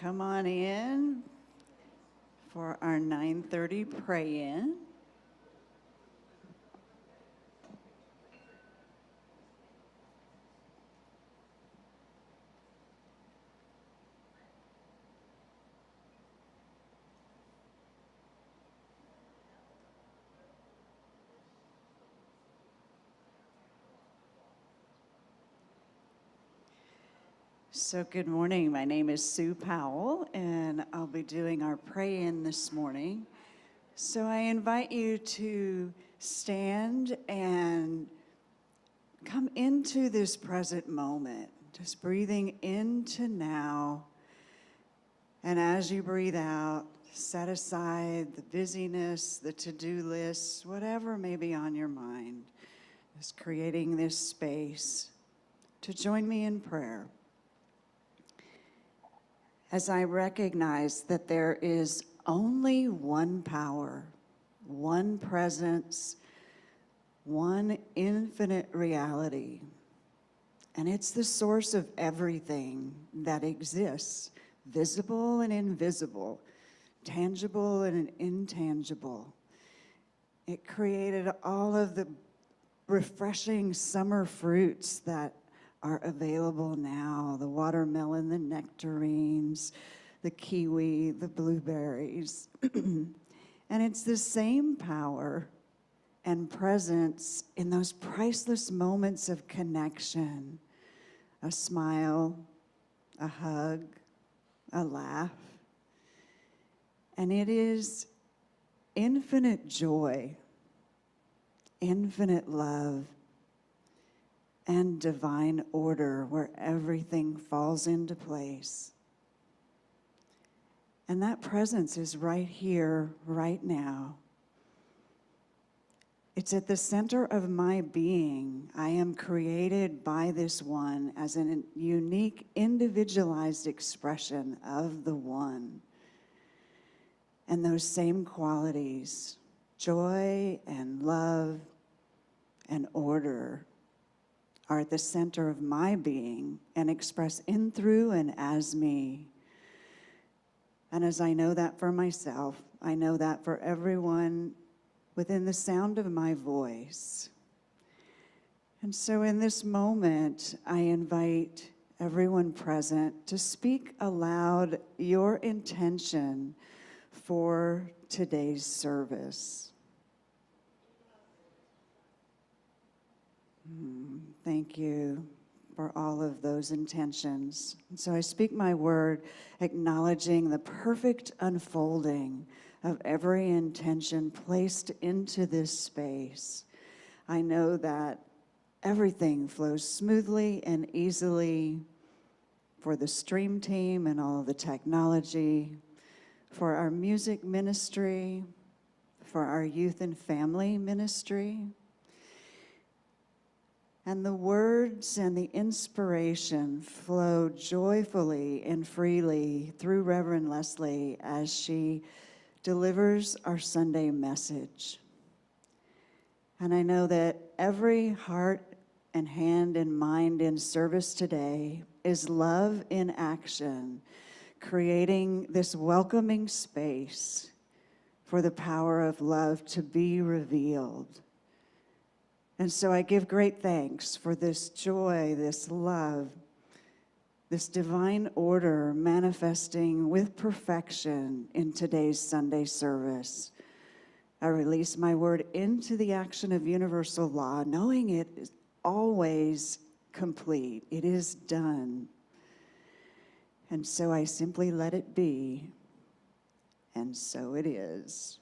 come on in for our 9:30 pray-in. So good morning. My name is Sue Powell, and I'll be doing our pray-in this morning. So I invite you to stand and come into this present moment, just breathing into now. And as you breathe out, set aside the busyness, the to-do lists, whatever may be on your mind. Just creating this space to join me in prayer. As I recognize that there is only one power, one presence, one infinite reality, and it's the source of everything that exists, visible and invisible, tangible and intangible. It created all of the refreshing summer fruits that are available now, the watermelon, the nectarines, the kiwi, the blueberries. And it's the same power and presence in those priceless moments of connection, a smile, a hug, a laugh. And it is infinite joy, infinite love, and divine order where everything falls into place. And that presence is right here, right now. It's at the center of my being. I am created by this one as a unique, individualized expression of the one. And those same qualities, joy and love and order, are at the center of my being and express in, through, and as me. And as I know that for myself, I know that for everyone within the sound of my voice. And so in this moment, I invite everyone present to speak aloud your intention for today's service. Thank you for all of those intentions. And so I speak my word, acknowledging the perfect unfolding of every intention placed into this space. I know that everything flows smoothly and easily for the stream team and all of the technology, for our music ministry, for our youth and family ministry. And the words and the inspiration flow joyfully and freely through Reverend Lezli as she delivers our Sunday message. And I know that every heart and hand and mind in service today is love in action, creating this welcoming space for the power of love to be revealed. And so I give great thanks for this joy, this love, this divine order manifesting with perfection in today's Sunday service. I release my word into the action of universal law, knowing it is always complete. It is done. And so I simply let it be, and so it is.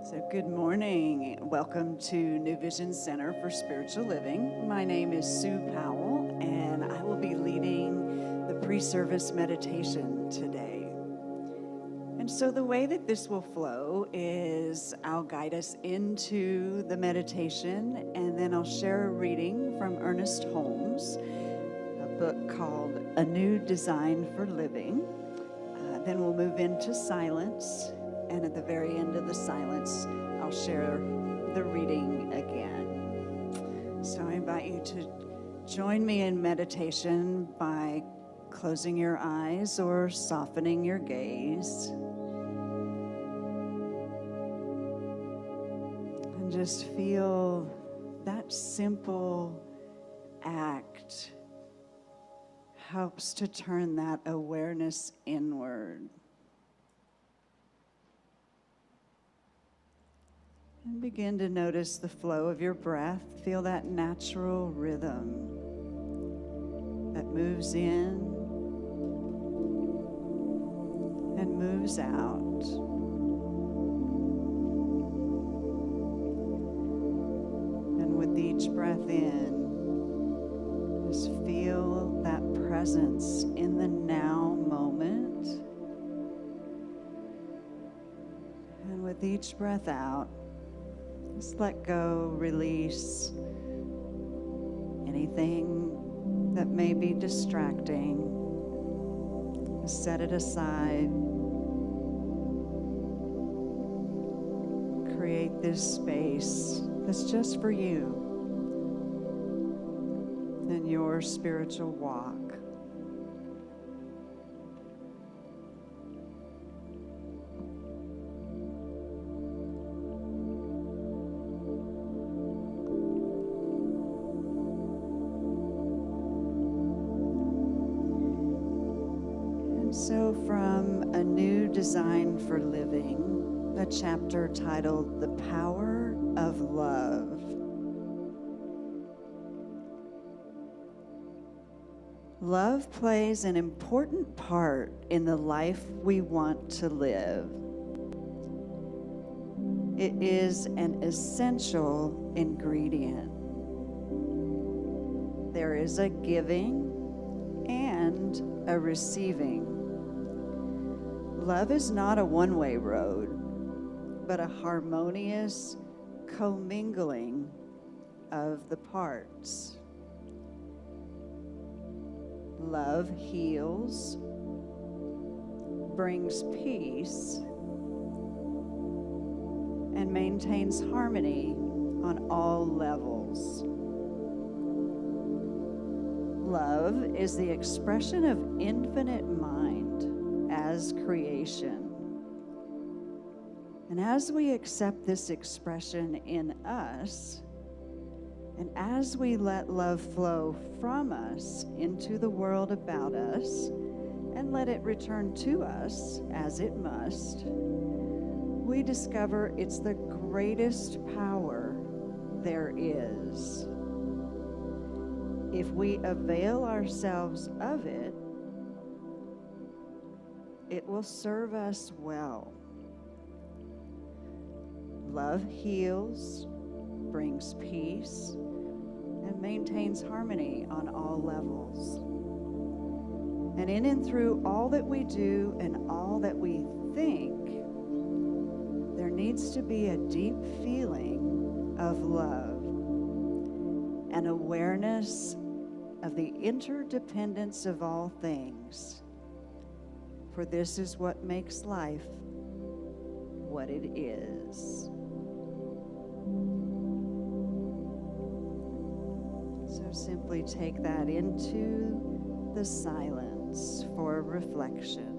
So good morning. Welcome to New Vision Center for Spiritual Living. My name is Sue Powell, and I will be leading the pre-service meditation today. And so the way that this will flow is I'll guide us into the meditation, and then I'll share a reading from Ernest Holmes, a book called A New Design for Living. Then we'll move into silence. And at the very end of the silence, I'll share the reading again. So I invite you to join me in meditation by closing your eyes or softening your gaze. And just feel that simple act helps to turn that awareness inward. And begin to notice the flow of your breath. Feel that natural rhythm that moves in and moves out. And with each breath in, just feel that presence in the now moment. And with each breath out, just let go, release anything that may be distracting. Set it aside. Create this space that's just for you and your spiritual walk. So from A New Design for Living, a chapter titled The Power of Love. Love plays an important part in the life we want to live. It is an essential ingredient. There is a giving and a receiving. Love is not a one-way road, but a harmonious commingling of the parts. Love heals, brings peace, and maintains harmony on all levels. Love is the expression of infinite mind as creation. And as we accept this expression in us, and as we let love flow from us into the world about us, and let it return to us as it must, we discover it's the greatest power there is. If we avail ourselves of it, it will serve us well. Love heals, brings peace, and maintains harmony on all levels. And in and through all that we do and all that we think, there needs to be a deep feeling of love, an awareness of the interdependence of all things. For this is what makes life what it is. So simply take that into the silence for reflection.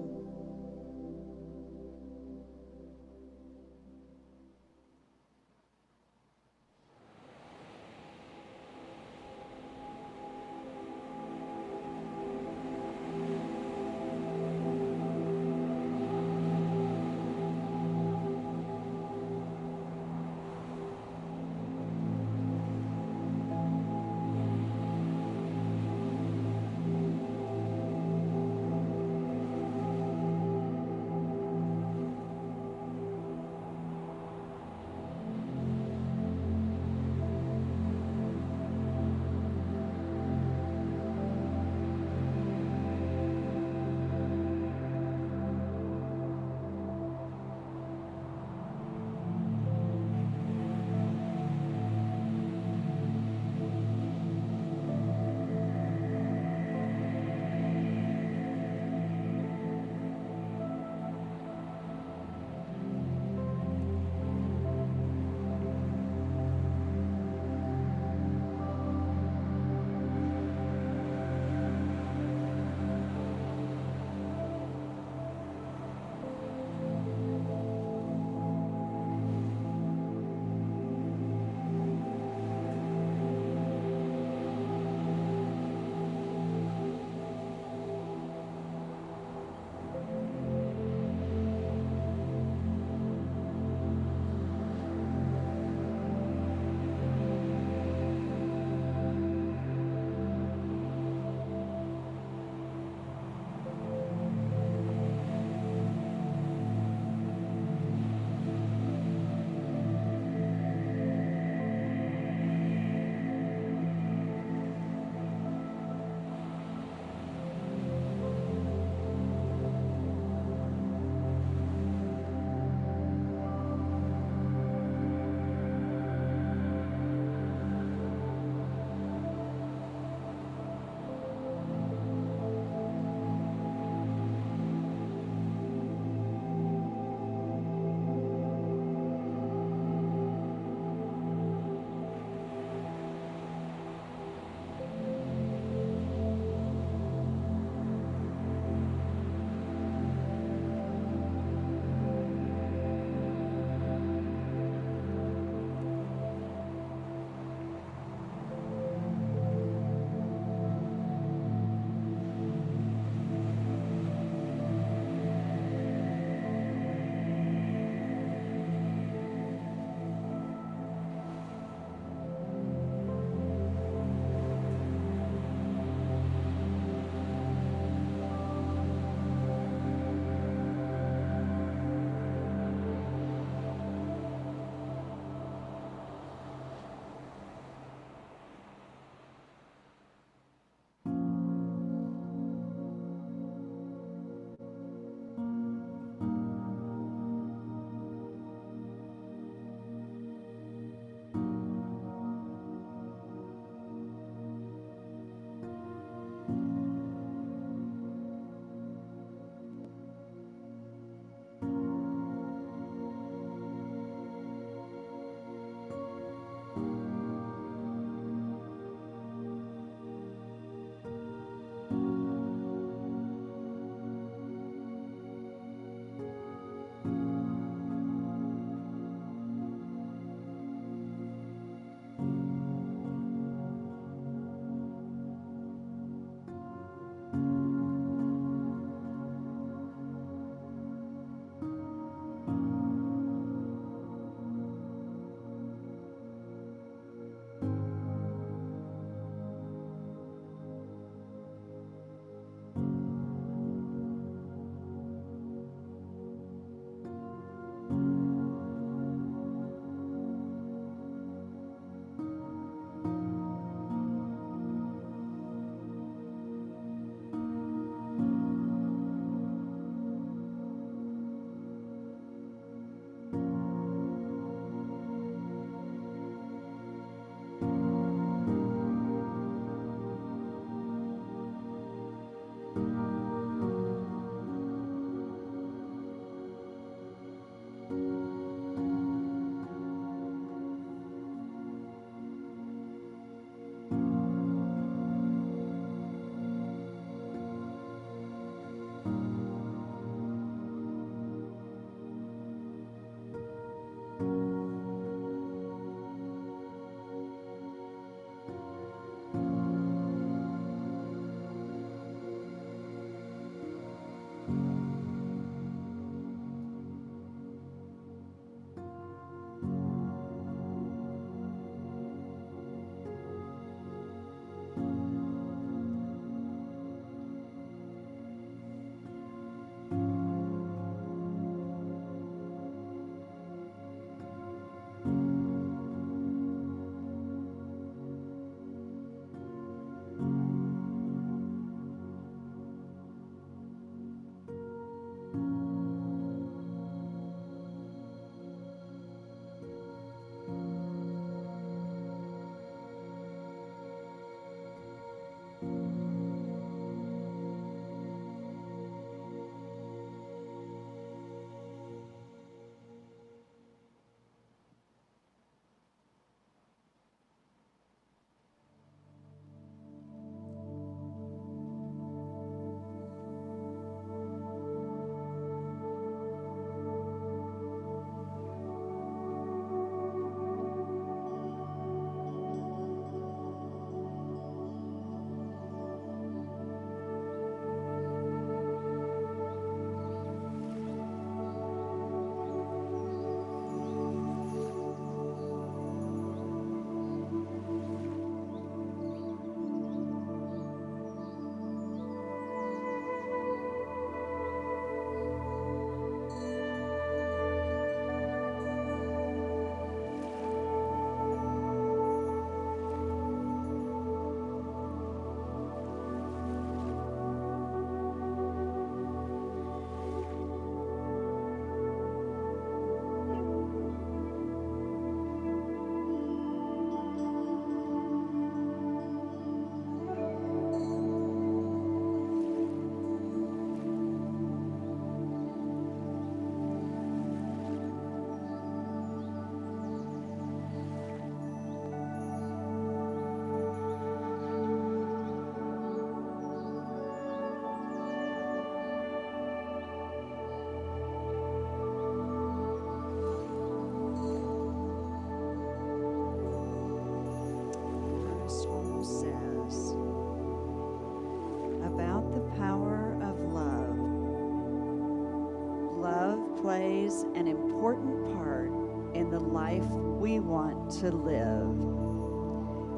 plays an important part in the life we want to live.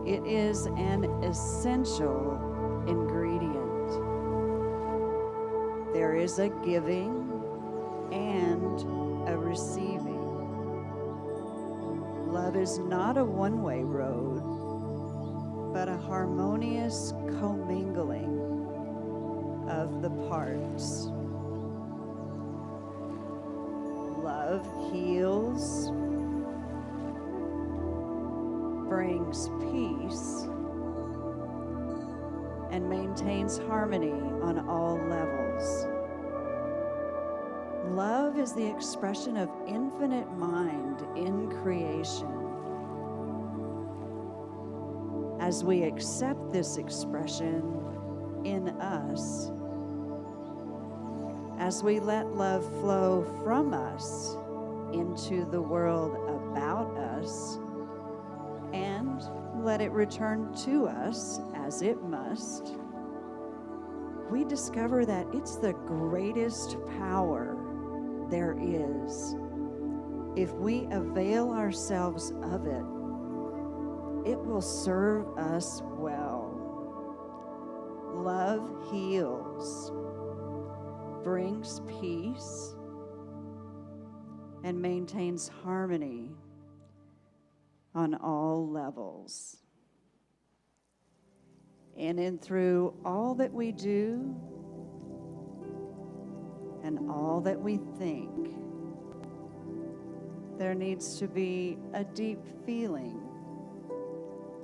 It is an essential ingredient. There is a giving and a receiving. Love is not a one-way road, but a harmonious commingling of the parts. Love heals, brings peace, and maintains harmony on all levels. Love is the expression of infinite mind in creation. As we accept this expression in us, as we let love flow from us into the world about us, and let it return to us as it must, we discover that it's the greatest power there is. If we avail ourselves of it, it will serve us well. Love heals, brings peace, and maintains harmony on all levels. In and through all that we do and all that we think, there needs to be a deep feeling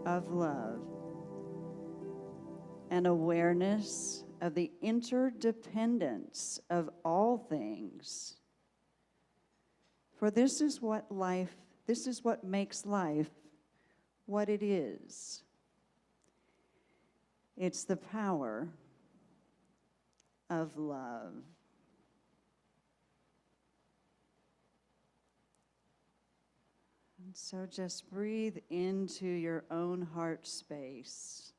of love, an awareness of the interdependence of all things. For this is what makes life what it is. It's the power of love. And so just breathe into your own heart space,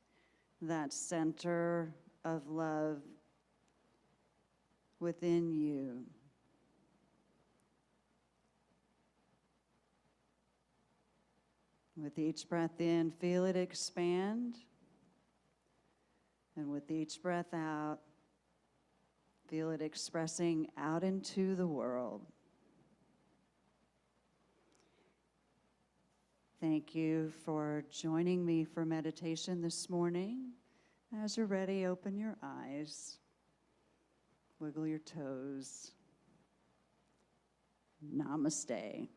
that center of love within you. With each breath in, feel it expand. And with each breath out, feel it expressing out into the world. Thank you for joining me for meditation this morning. As you're ready, open your eyes, wiggle your toes. Namaste.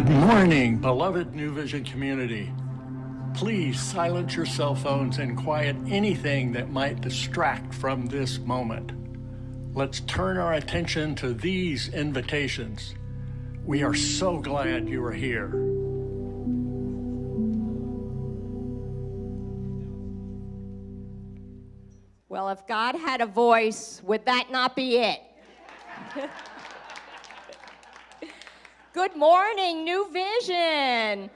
Good morning, beloved New Vision community. Please silence your cell phones and quiet anything that might distract from this moment. Let's turn our attention to these invitations. We are so glad you are here. Well, if God had a voice, would that not be it? Good morning, New Vision.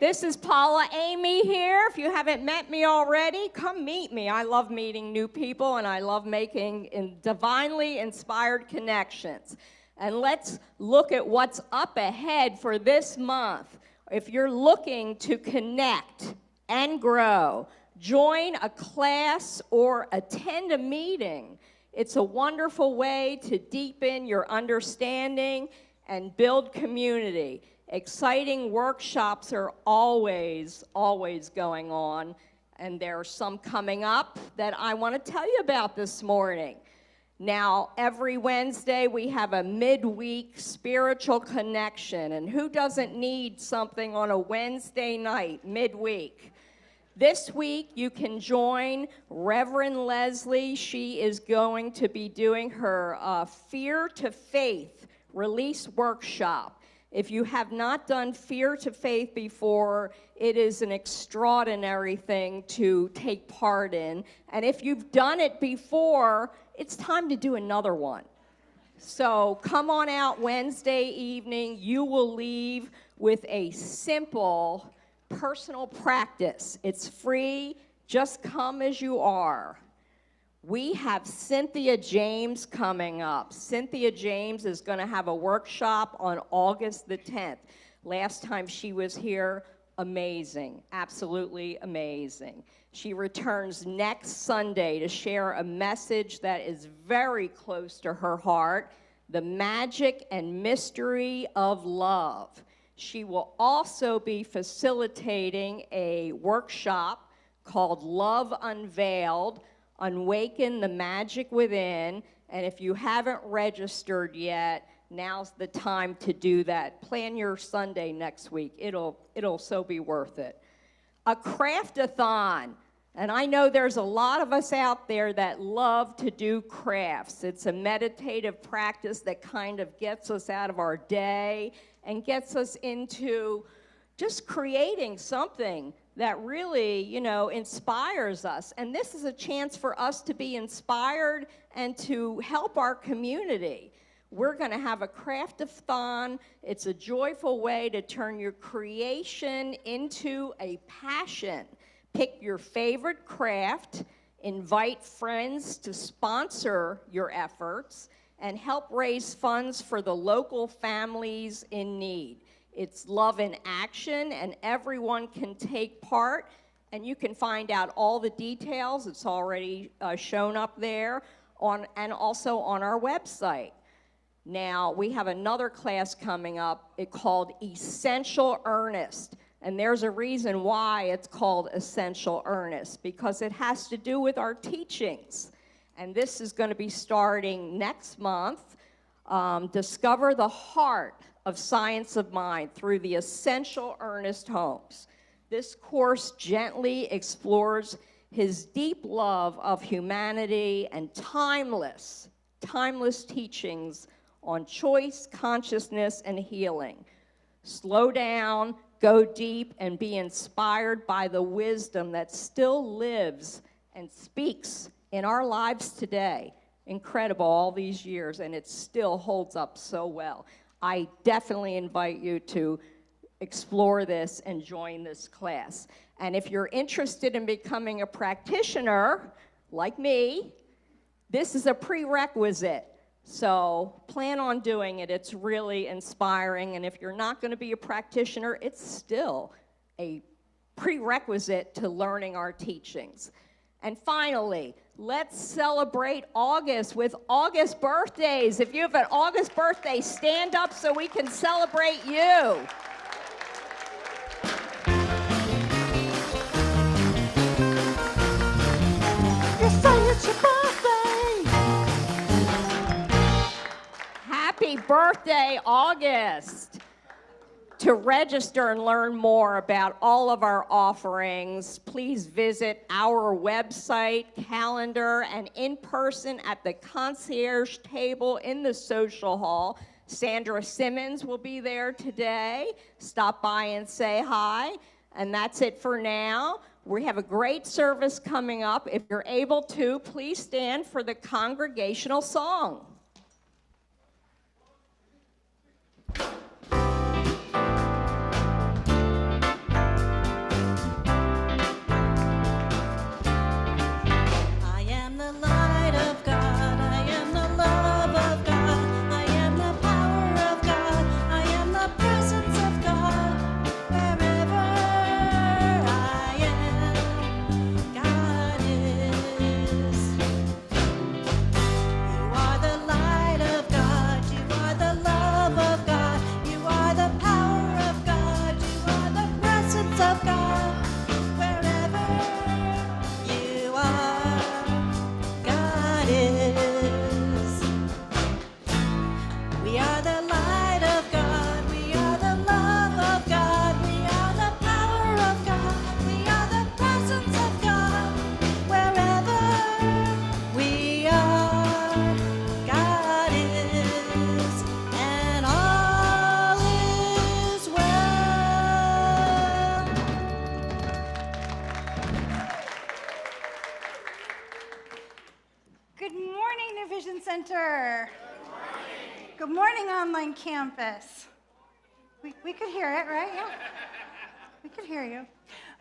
This is Paula Amy here. If you haven't met me already, come meet me. I love meeting new people, and I love making divinely inspired connections. And let's look at what's up ahead for this month. If you're looking to connect and grow, join a class or attend a meeting. It's a wonderful way to deepen your understanding and build community. Exciting workshops are always going on, and there are some coming up that I want to tell you about this morning. Now, every Wednesday we have a midweek spiritual connection, and who doesn't need something on a Wednesday night, midweek? This week, you can join Reverend Lezli. She is going to be doing her Fear to Faith release workshop. If you have not done Fear to Faith before, it is an extraordinary thing to take part in. And if you've done it before, it's time to do another one. So come on out Wednesday evening. You will leave with a simple personal practice. It's free. Just come as you are. We have Cynthia James coming up. Cynthia James is going to have a workshop on August the 10th. Last time she was here, amazing, absolutely amazing. She returns next Sunday to share a message that is very close to her heart, the magic and mystery of love. She will also be facilitating a workshop called Love Unveiled, Awaken the Magic Within, and if you haven't registered yet, now's the time to do that. Plan your Sunday next week. It'll so be worth it. A craft-a-thon, and I know there's a lot of us out there that love to do crafts. It's a meditative practice that kind of gets us out of our day and gets us into just creating something that really, inspires us. And this is a chance for us to be inspired and to help our community. We're going to have a craft-a-thon. It's a joyful way to turn your creation into a passion. Pick your favorite craft, invite friends to sponsor your efforts, and help raise funds for the local families in need. It's love in action, and everyone can take part, and you can find out all the details. It's already shown up there and also on our website. Now, we have another class coming up called Essential Earnest, and there's a reason why it's called Essential Earnest, because it has to do with our teachings. And this is going to be starting next month. Discover the heart of science of mind through the Essential Earnest Holmes. This course gently explores his deep love of humanity and timeless teachings on choice, consciousness, and healing. Slow down, go deep, and be inspired by the wisdom that still lives and speaks in our lives today. Incredible, all these years, and it still holds up so well. I definitely invite you to explore this and join this class. And if you're interested in becoming a practitioner, like me, this is a prerequisite. So plan on doing it. It's really inspiring. And if you're not going to be a practitioner, it's still a prerequisite to learning our teachings. And finally, let's celebrate August with August birthdays. If you have an August birthday, stand up so we can celebrate you. It's your birthday. Happy birthday, August. To register and learn more about all of our offerings, please visit our website, calendar, and in person at the concierge table in the social hall. Sandra Simmons will be there today. Stop by and say hi. And that's it for now. We have a great service coming up. If you're able to, please stand for the congregational song. Good morning, online campus. We could hear it, right? Yeah. We could hear you.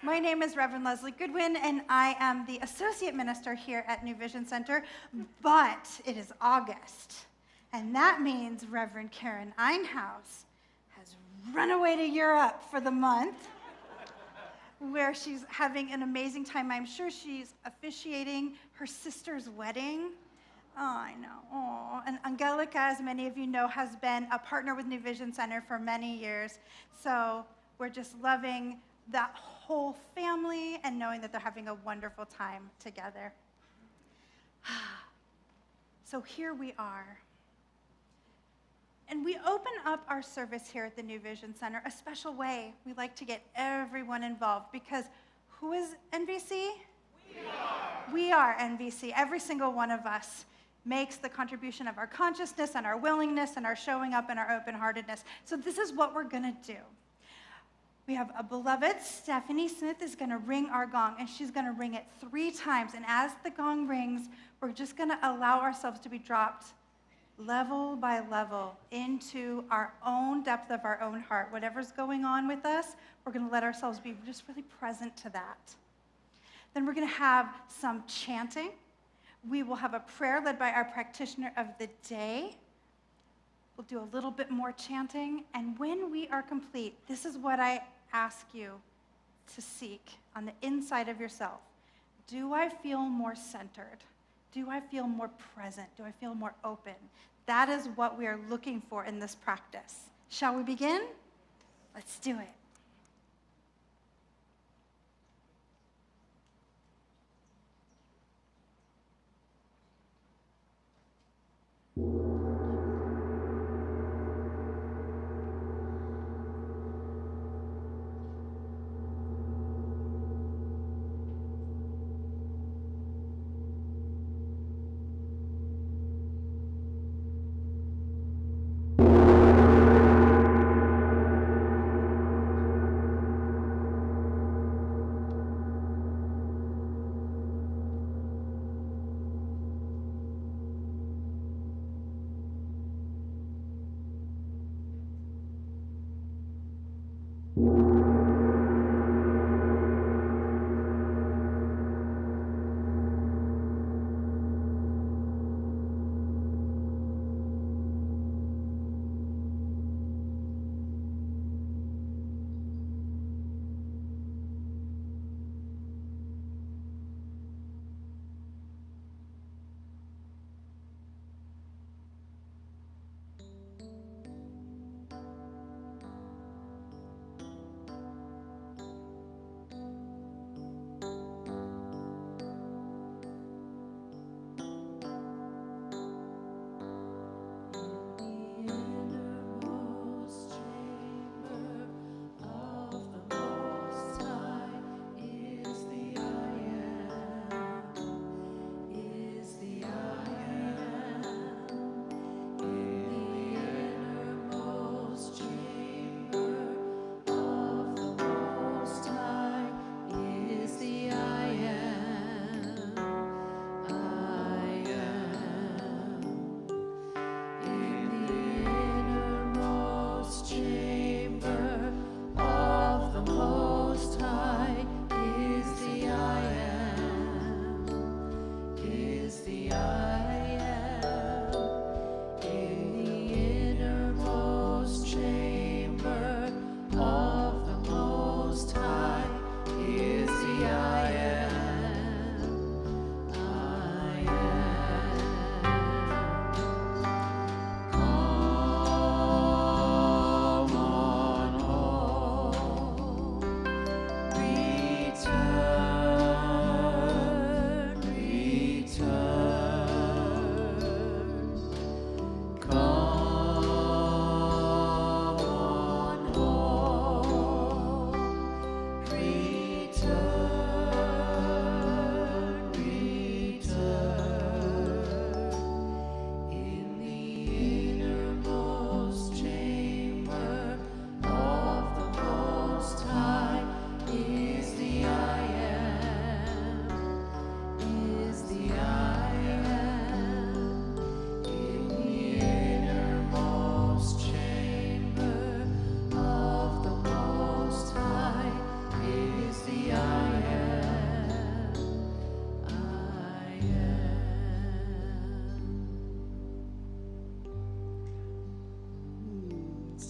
My name is Reverend Lezli Goodwin, and I am the Associate Minister here at New Vision Center, but it is August, and that means Reverend Karen Einhaus has run away to Europe for the month, where she's having an amazing time. I'm sure she's officiating her sister's wedding. Oh, I know. Oh, and Angelica, as many of you know, has been a partner with New Vision Center for many years. So we're just loving that whole family and knowing that they're having a wonderful time together. So here we are. And we open up our service here at the New Vision Center a special way. We like to get everyone involved because who is NVC? We are NVC. Every single one of us makes the contribution of our consciousness and our willingness and our showing up and our open-heartedness. So this is what we're going to do. We have a beloved, Stephanie Smith is going to ring our gong, and she's going to ring it 3 times. And as the gong rings, we're just going to allow ourselves to be dropped level by level into our own depth of our own heart. Whatever's going on with us, we're going to let ourselves be just really present to that. Then we're going to have some chanting. We will have a prayer led by our practitioner of the day. We'll do a little bit more chanting. And when we are complete, this is what I ask you to seek on the inside of yourself. Do I feel more centered? Do I feel more present? Do I feel more open? That is what we are looking for in this practice. Shall we begin? Let's do it.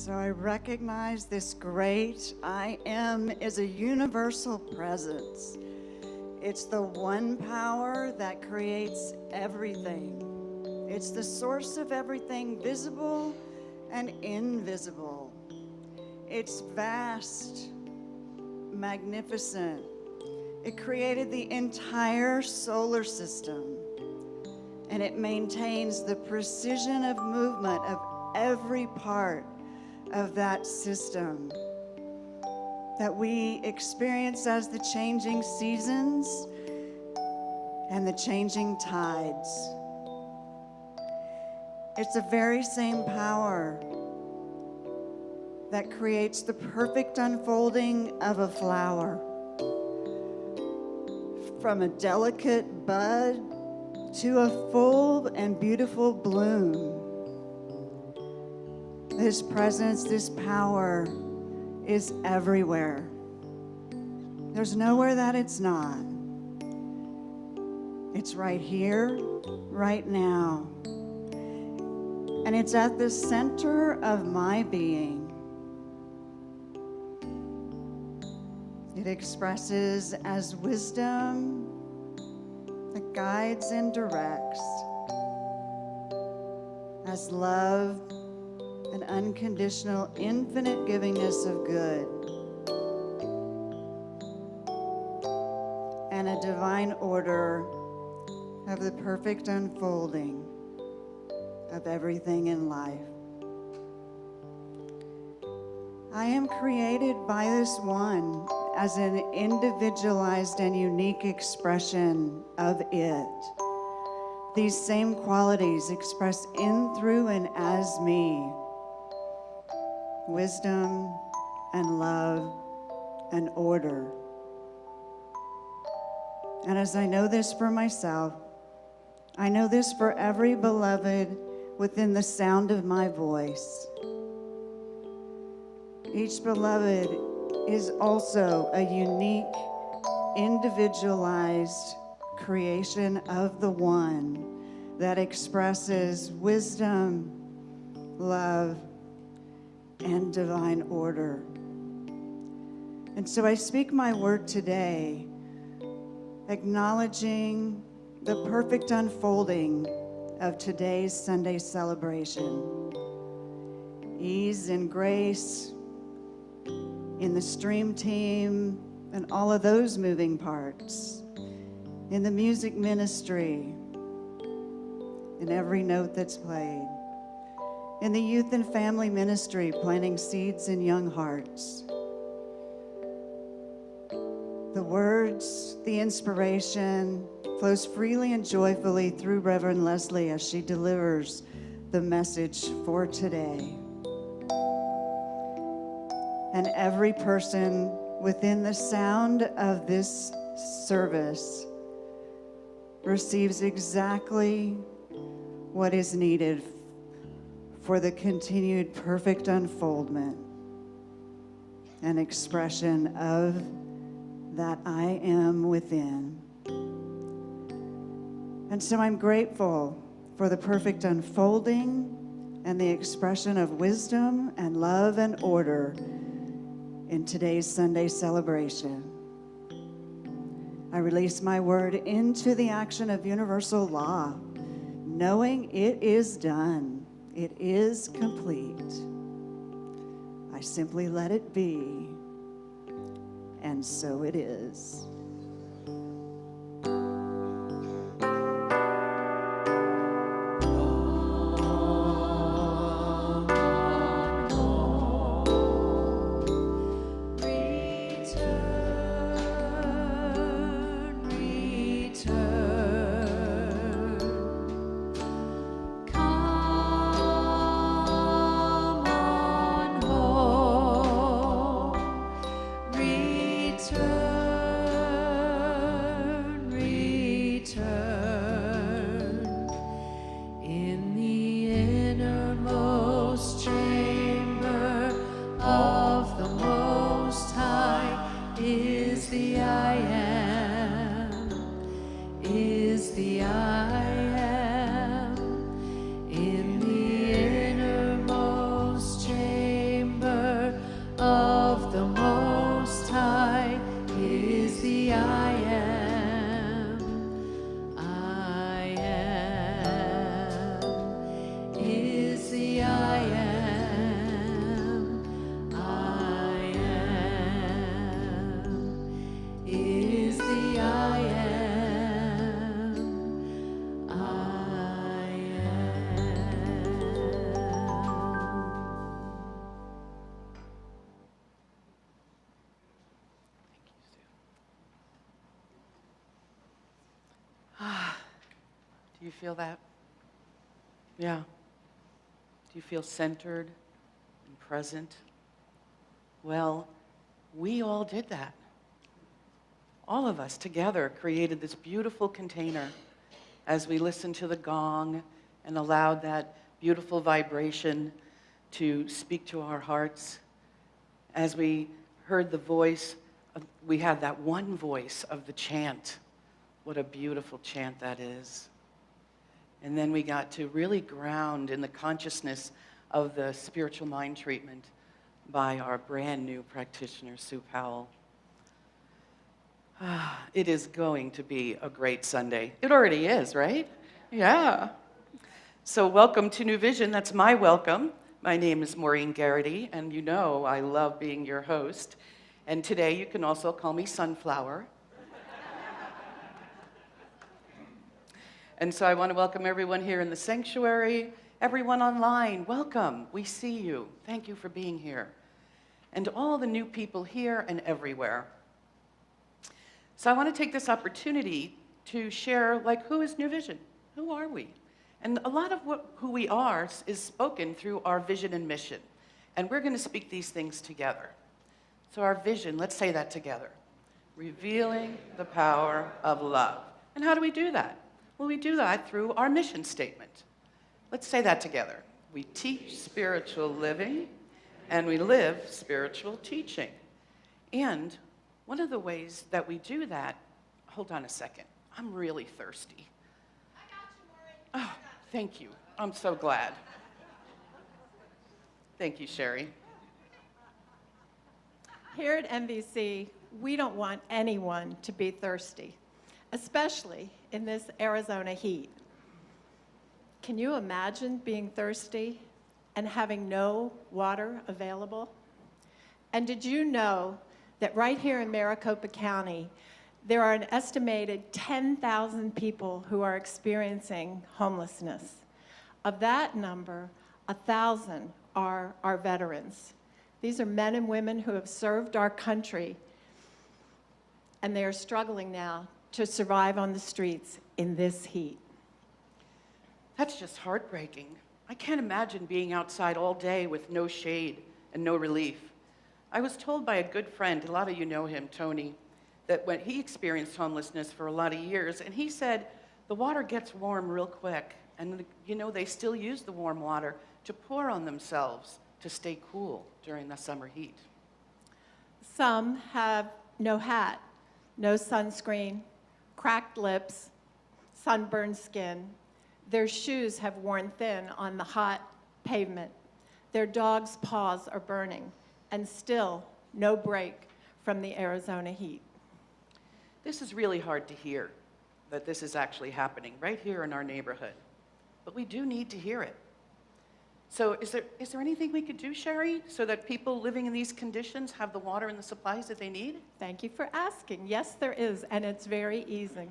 So I recognize this great I am is a universal presence. It's the one power that creates everything. It's the source of everything visible and invisible. It's vast, magnificent. It created the entire solar system, and it maintains the precision of movement of every part of that system that we experience as the changing seasons and the changing tides. It's the very same power that creates the perfect unfolding of a flower, from a delicate bud to a full and beautiful bloom. This presence, this power is everywhere. There's nowhere that it's not. It's right here, right now. And it's at the center of my being. It expresses as wisdom that guides and directs, as love and unconditional, infinite givingness of good, and a divine order of the perfect unfolding of everything in life. I am created by this one as an individualized and unique expression of it. These same qualities expressed in, through, and as me. Wisdom and love and order. And as I know this for myself, I know this for every beloved within the sound of my voice. Each beloved is also a unique, individualized creation of the one that expresses wisdom, love, and divine order. And so I speak my word today, acknowledging the perfect unfolding of today's Sunday celebration. Ease and grace in the stream team and all of those moving parts, in the music ministry, in every note that's played, in the youth and family ministry, planting seeds in young hearts. The words, the inspiration flows freely and joyfully through Reverend Lezli as she delivers the message for today. And every person within the sound of this service receives exactly what is needed for the continued perfect unfoldment and expression of that I am within. And so I'm grateful for the perfect unfolding and the expression of wisdom and love and order in today's Sunday celebration. I release my word into the action of universal law, knowing it is done, it is complete. I simply let it be, and so it is. Return. feel that? Yeah. Do you feel centered and present? Well, we all did that. All of us together created this beautiful container as we listened to the gong and allowed that beautiful vibration to speak to our hearts. As we heard the voice, we had that one voice of the chant. What a beautiful chant that is. And then we got to really ground in the consciousness of the spiritual mind treatment by our brand new practitioner, Sue Powell. It is going to be a great Sunday. It already is, right? Yeah. So welcome to New Vision. That's my welcome. My name is Maureen Garrity, and you know I love being your host. And today you can also call me Sunflower. And so I want to welcome everyone here in the sanctuary, everyone online. Welcome. We see you. Thank you for being here. And all the new people here and everywhere. So I want to take this opportunity to share, who is New Vision? Who are we? And a lot of who we are is spoken through our vision and mission. And we're going to speak these things together. So our vision, let's say that together. Revealing the power of love. And how do we do that? Well, we do that through our mission statement. Let's say that together. We teach spiritual living, and we live spiritual teaching. And one of the ways that we do that, hold on a second. I'm really thirsty. I got you, Maureen. Oh, thank you. I'm so glad. Thank you, Sherry. Here at MVC, we don't want anyone to be thirsty, especially in this Arizona heat. Can you imagine being thirsty and having no water available? And did you know that right here in Maricopa County, there are an estimated 10,000 people who are experiencing homelessness? Of that number, 1,000 are our veterans. These are men and women who have served our country, and they are struggling now to survive on the streets in this heat. That's just heartbreaking. I can't imagine being outside all day with no shade and no relief. I was told by a good friend, a lot of you know him, Tony, that when he experienced homelessness for a lot of years, and he said the water gets warm real quick, and they still use the warm water to pour on themselves to stay cool during the summer heat. Some have no hat, no sunscreen, cracked lips, sunburned skin. Their shoes have worn thin on the hot pavement. Their dogs' paws are burning, and still no break from the Arizona heat. This is really hard to hear, that this is actually happening right here in our neighborhood. But we do need to hear it. So is there anything we could do, Sherry, so that people living in these conditions have the water and the supplies that they need? Thank you for asking. Yes, there is, and it's very easy.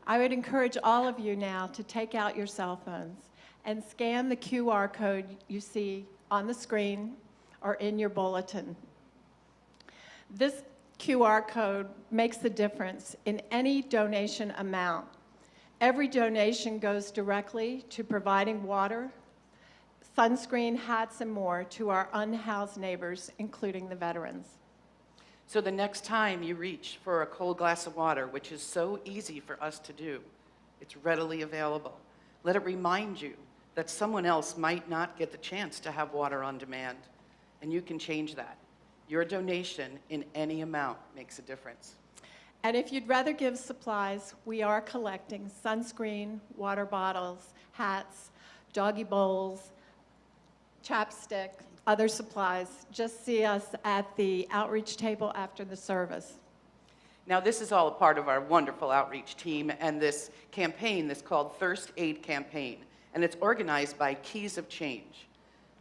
I would encourage all of you now to take out your cell phones and scan the QR code you see on the screen or in your bulletin. This QR code makes the difference in any donation amount. Every donation goes directly to providing water, sunscreen, hats, and more to our unhoused neighbors, including the veterans. So the next time you reach for a cold glass of water, which is so easy for us to do, it's readily available. Let it remind you that someone else might not get the chance to have water on demand, and you can change that. Your donation in any amount makes a difference. And if you'd rather give supplies, we are collecting sunscreen, water bottles, hats, doggy bowls, chapstick, other supplies. Just see us at the outreach table after the service. Now, this is all a part of our wonderful outreach team and this campaign that's called Thirst Aid Campaign, and it's organized by Keys of Change.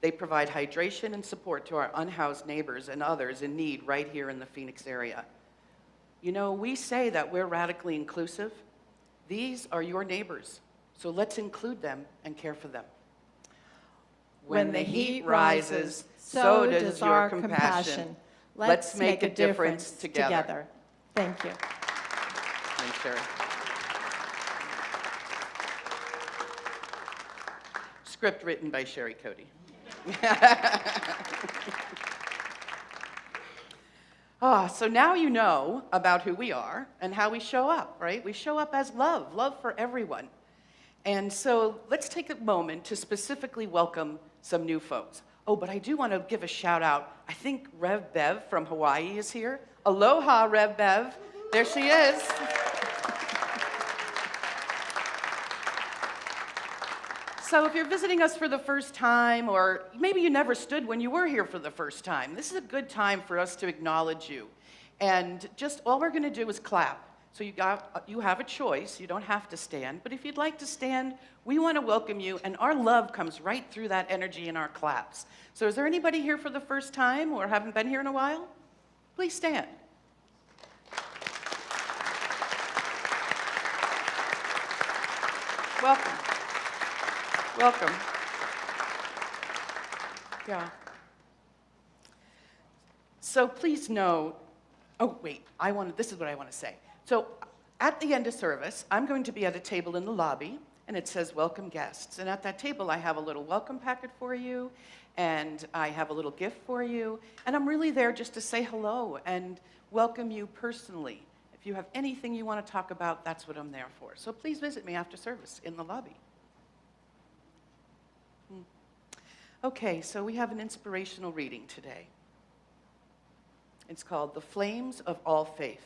They provide hydration and support to our unhoused neighbors and others in need right here in the Phoenix area. You know, we say that we're radically inclusive. These are your neighbors, so let's include them and care for them. When the heat rises, so does your compassion. Let's make a difference together. Thank you. Thanks, Sherry. Script written by Sherry Cody. So now you know about who we are and how we show up, right? We show up as love, love for everyone. And so let's take a moment to specifically welcome some new folks. Oh, but I do want to give a shout out. I think Rev Bev from Hawaii is here. Aloha, Rev Bev. There she is. So if you're visiting us for the first time, or maybe you never stood when you were here for the first time, this is a good time for us to acknowledge you. And just all we're going to do is clap. So you have a choice. You don't have to stand. But if you'd like to stand, we want to welcome you. And our love comes right through that energy in our claps. So is there anybody here for the first time or haven't been here in a while? Please stand. Welcome. Welcome. Yeah. So please know, this is what I want to say. So at the end of service, I'm going to be at a table in the lobby, and it says welcome guests. And at that table, I have a little welcome packet for you, and I have a little gift for you, and I'm really there just to say hello and welcome you personally. If you have anything you want to talk about, that's what I'm there for. So please visit me after service in the lobby. Okay, so we have an inspirational reading today. It's called The Flames of All Faith.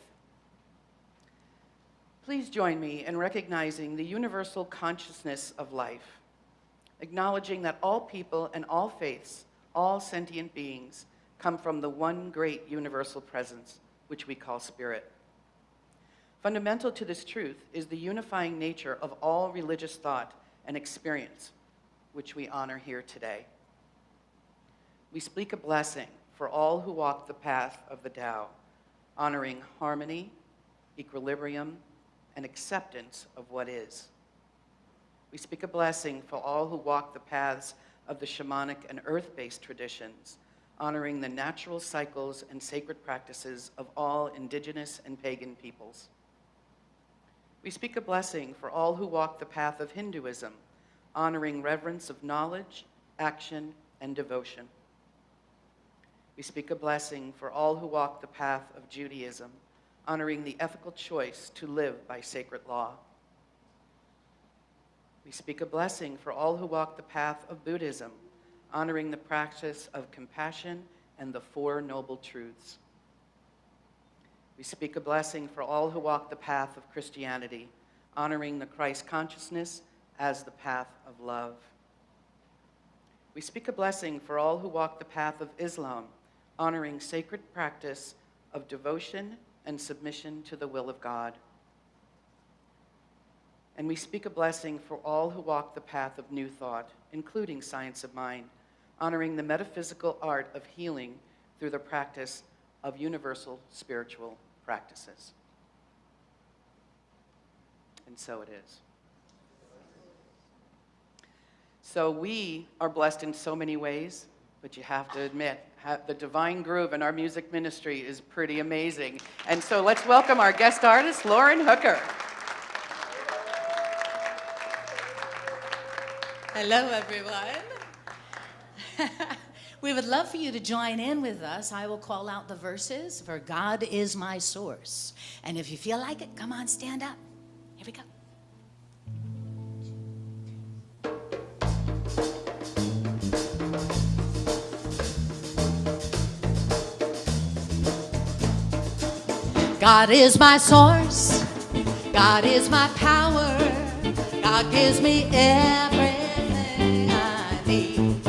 Please join me in recognizing the universal consciousness of life, acknowledging that all people and all faiths, all sentient beings, come from the one great universal presence, which we call spirit. Fundamental to this truth is the unifying nature of all religious thought and experience, which we honor here today. We speak a blessing for all who walk the path of the Tao, honoring harmony, equilibrium, and acceptance of what is. We speak a blessing for all who walk the paths of the shamanic and earth-based traditions, honoring the natural cycles and sacred practices of all indigenous and pagan peoples. We speak a blessing for all who walk the path of Hinduism, honoring reverence of knowledge, action, and devotion. We speak a blessing for all who walk the path of Judaism, honoring the ethical choice to live by sacred law. We speak a blessing for all who walk the path of Buddhism, honoring the practice of compassion and the Four Noble Truths. We speak a blessing for all who walk the path of Christianity, honoring the Christ consciousness as the path of love. We speak a blessing for all who walk the path of Islam, honoring sacred practice of devotion and submission to the will of God. And we speak a blessing for all who walk the path of New Thought, including science of mind, honoring the metaphysical art of healing through the practice of universal spiritual practices. And so it is. So we are blessed in so many ways, but you have to admit, the divine groove in our music ministry is pretty amazing. And so let's welcome our guest artist, Lauren Hooker. Hello, everyone. We would love for you to join in with us. I will call out the verses, for God is my source. And if you feel like it, come on, stand up. Here we go. God is my source. God is my power. God gives me everything I need.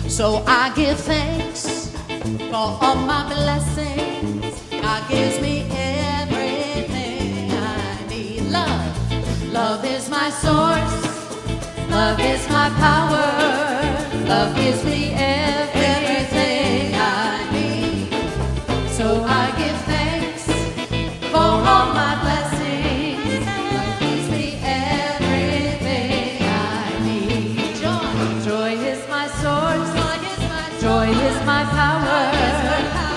So I give thanks for all my blessings. God gives me everything I need. Love is my source. Love is my power. Love gives me everything I need. So I give thanks for all my blessings. Love gives me everything I need. Joy is my source. Joy is my power.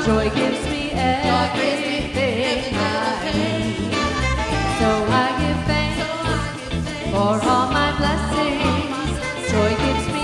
Joy gives me everything I need. So I give thanks for all my blessings. Joy gives me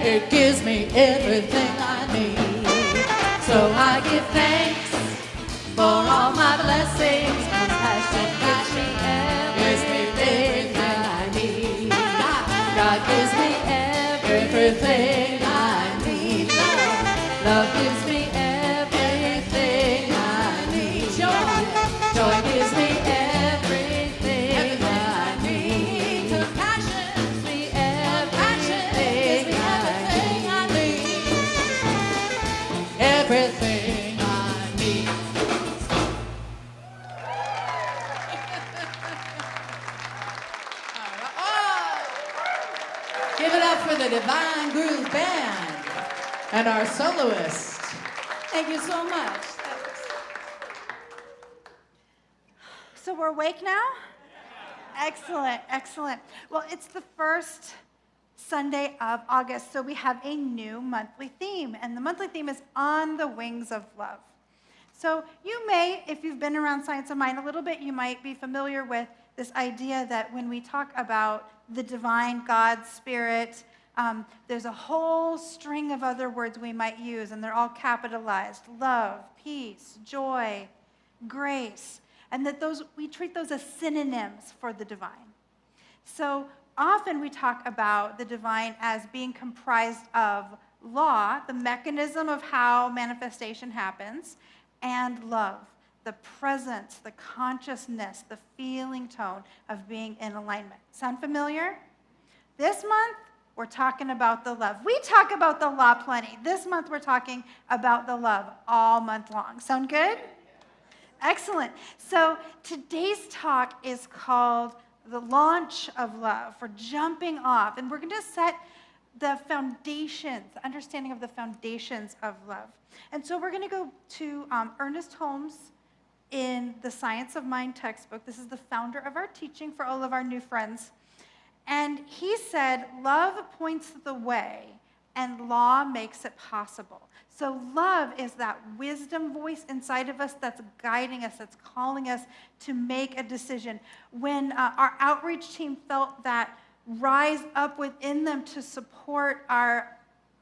It gives me everything I need. So I give thanks for all my blessings. Compassion gives me everything I need. God gives me everything I need. Love gives me everything I need. Joy gives me everything I need. Compassion gives me everything I need. Everything I need. Give it up for the Divine Groove Band and our soloist. Thank you so much. So we're awake now? Excellent, excellent. Well, it's the first Sunday of August, so we have a new monthly theme, and the monthly theme is On the Wings of Love. So you may, if you've been around Science of Mind a little bit, you might be familiar with this idea that when we talk about the divine God, Spirit, there's a whole string of other words we might use, and they're all capitalized. Love, peace, joy, grace, and that we treat those as synonyms for the divine. So often we talk about the divine as being comprised of law, the mechanism of how manifestation happens, and love, the presence, the consciousness, the feeling tone of being in alignment. Sound familiar? This month, we're talking about the love. We talk about the law plenty. This month, we're talking about the love all month long. Sound good? Excellent. So today's talk is called The Launch of Love, for jumping off. And we're going to set the foundations, the understanding of the foundations of love. And so we're going to go to Ernest Holmes in the Science of Mind textbook. This is the founder of our teaching for all of our new friends. And he said, love points the way and law makes it possible. So love is that wisdom voice inside of us that's guiding us, that's calling us to make a decision. When our outreach team felt that rise up within them to support our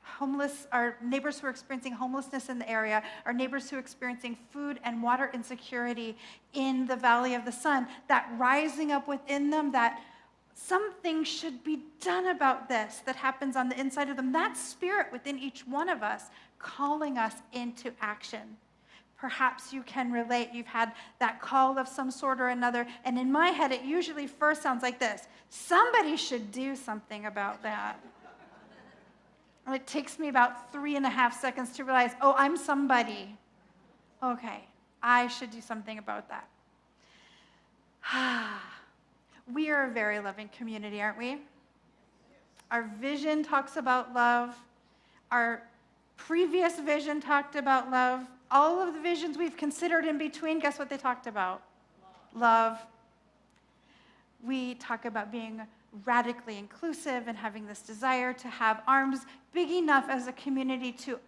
homeless, our neighbors who are experiencing homelessness in the area, our neighbors who are experiencing food and water insecurity in the Valley of the Sun, that rising up within them, that something should be done about this that happens on the inside of them, that spirit within each one of us calling us into action. Perhaps you can relate. You've had that call of some sort or another, and in my head, it usually first sounds like this: somebody should do something about that. And it takes me about 3.5 seconds to realize, oh, I'm somebody. Okay, I should do something about that. We are a very loving community, aren't we? Our vision talks about love. Our previous vision talked about love. All of the visions we've considered in between, guess what they talked about? Love. We talk about being radically inclusive and having this desire to have arms big enough as a community to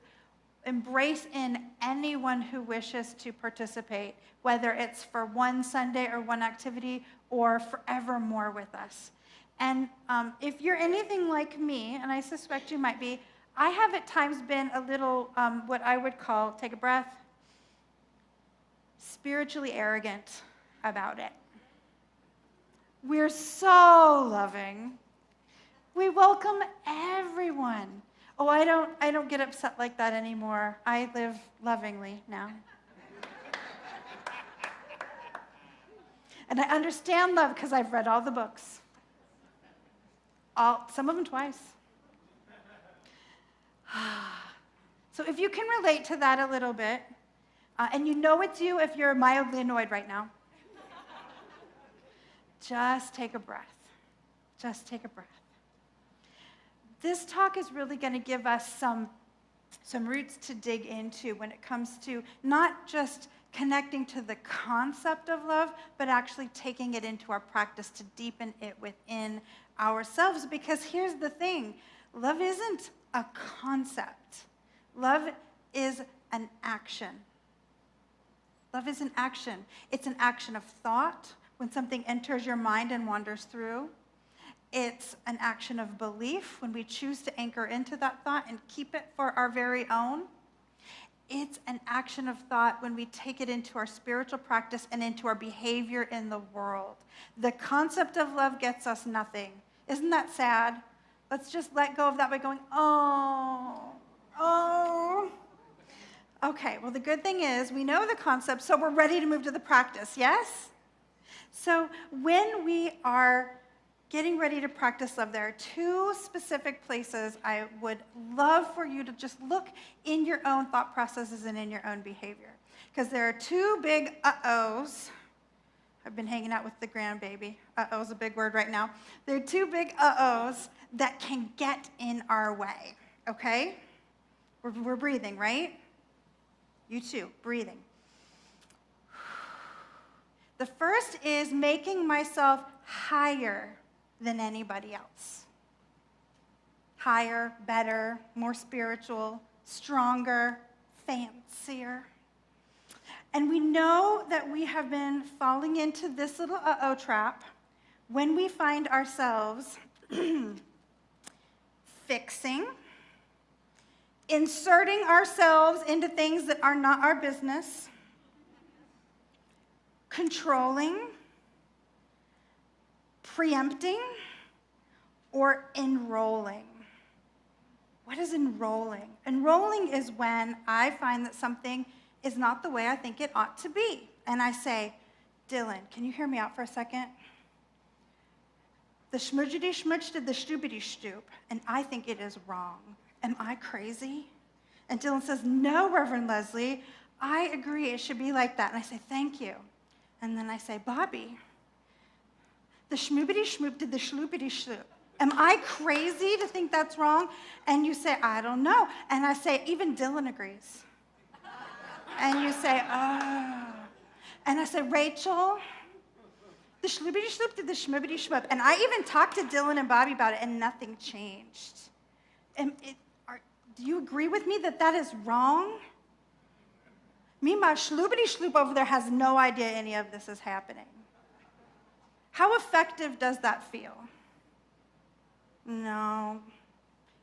embrace in anyone who wishes to participate, whether it's for one Sunday or one activity or forevermore with us. And if you're anything like me, and I suspect you might be, I have at times been a little, what I would call, take a breath, spiritually arrogant about it. We're so loving. We welcome everyone. Oh, I don't get upset like that anymore. I live lovingly now. And I understand love because I've read all the books. Some of them twice. So if you can relate to that a little bit, and you know it's you if you're mildly annoyed right now, just take a breath. Just take a breath. This talk is really going to give us some roots to dig into when it comes to not just connecting to the concept of love, but actually taking it into our practice to deepen it within ourselves. Because here's the thing, love isn't a concept. Love is an action. Love is an action. It's an action of thought when something enters your mind and wanders through. It's an action of belief when we choose to anchor into that thought and keep it for our very own. It's an action of thought when we take it into our spiritual practice and into our behavior in the world. The concept of love gets us nothing. Isn't that sad? Let's just let go of that by going, oh. Okay, well, the good thing is we know the concept, so we're ready to move to the practice, yes? So when we are getting ready to practice love, there are two specific places I would love for you to just look in your own thought processes and in your own behavior. Because there are two big uh-ohs. I've been hanging out with the grandbaby. Uh-oh is a big word right now. There are two big uh-ohs that can get in our way, okay? We're breathing, right? You too, breathing. The first is making myself higher than anybody else. Higher, better, more spiritual, stronger, fancier. And we know that we have been falling into this little uh-oh trap when we find ourselves fixing, inserting ourselves into things that are not our business, controlling, preempting, or enrolling. What is enrolling? Enrolling is when I find that something is not the way I think it ought to be. And I say, Dylan, can you hear me out for a second? The schmudgety schmudge did the stoopity stoop, and I think it is wrong. Am I crazy? And Dylan says, no, Reverend Lezli, I agree, it should be like that. And I say, thank you. And then I say, Bobby, the schmoobity schmoop did the schloopity schloop. Am I crazy to think that's wrong? And you say, I don't know. And I say, even Dylan agrees. And you say, oh. And I say, Rachel, the schloopity schloop did the schmoobity schmoop. And I even talked to Dylan and Bobby about it, and nothing changed. Do you agree with me that that is wrong? Me, my schloopity schloop over there has no idea any of this is happening. How effective does that feel? No.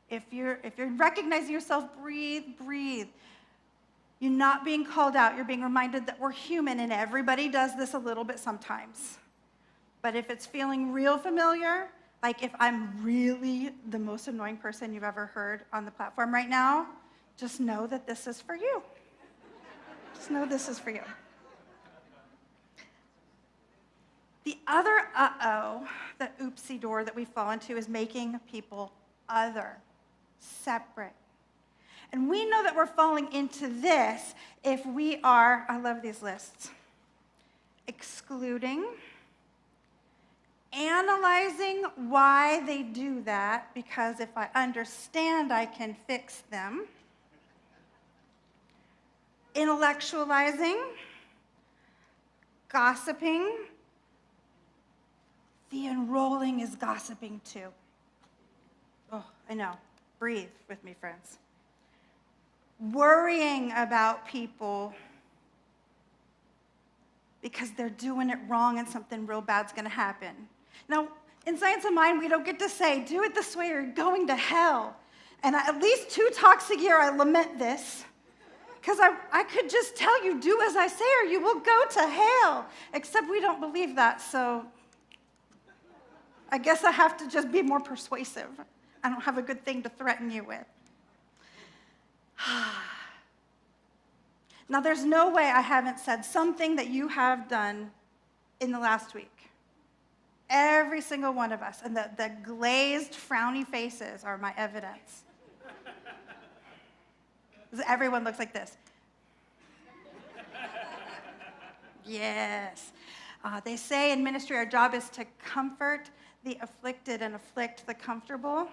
If you're recognizing yourself, breathe. You're not being called out. You're being reminded that we're human, and everybody does this a little bit sometimes. But if it's feeling real familiar, like if I'm really the most annoying person you've ever heard on the platform right now, just know that this is for you. Just know this is for you. The other uh-oh, the oopsie door that we fall into is making people other, separate. And we know that we're falling into this if we are, I love these lists, excluding, analyzing why they do that, because if I understand, I can fix them. Intellectualizing, gossiping. The enrolling is gossiping too. Oh, I know. Breathe with me, friends. Worrying about people because they're doing it wrong and something real bad's going to happen. Now, in Science of Mind, we don't get to say, do it this way or you're going to hell. And at least 2 talks a year, I lament this. Because I could just tell you, do as I say or you will go to hell. Except we don't believe that, so I guess I have to just be more persuasive. I don't have a good thing to threaten you with. Now, there's no way I haven't said something that you have done in the last week. Every single one of us. And the glazed, frowny faces are my evidence. Everyone looks like this. Yes. They say in ministry our job is to comfort the afflicted and afflict the comfortable.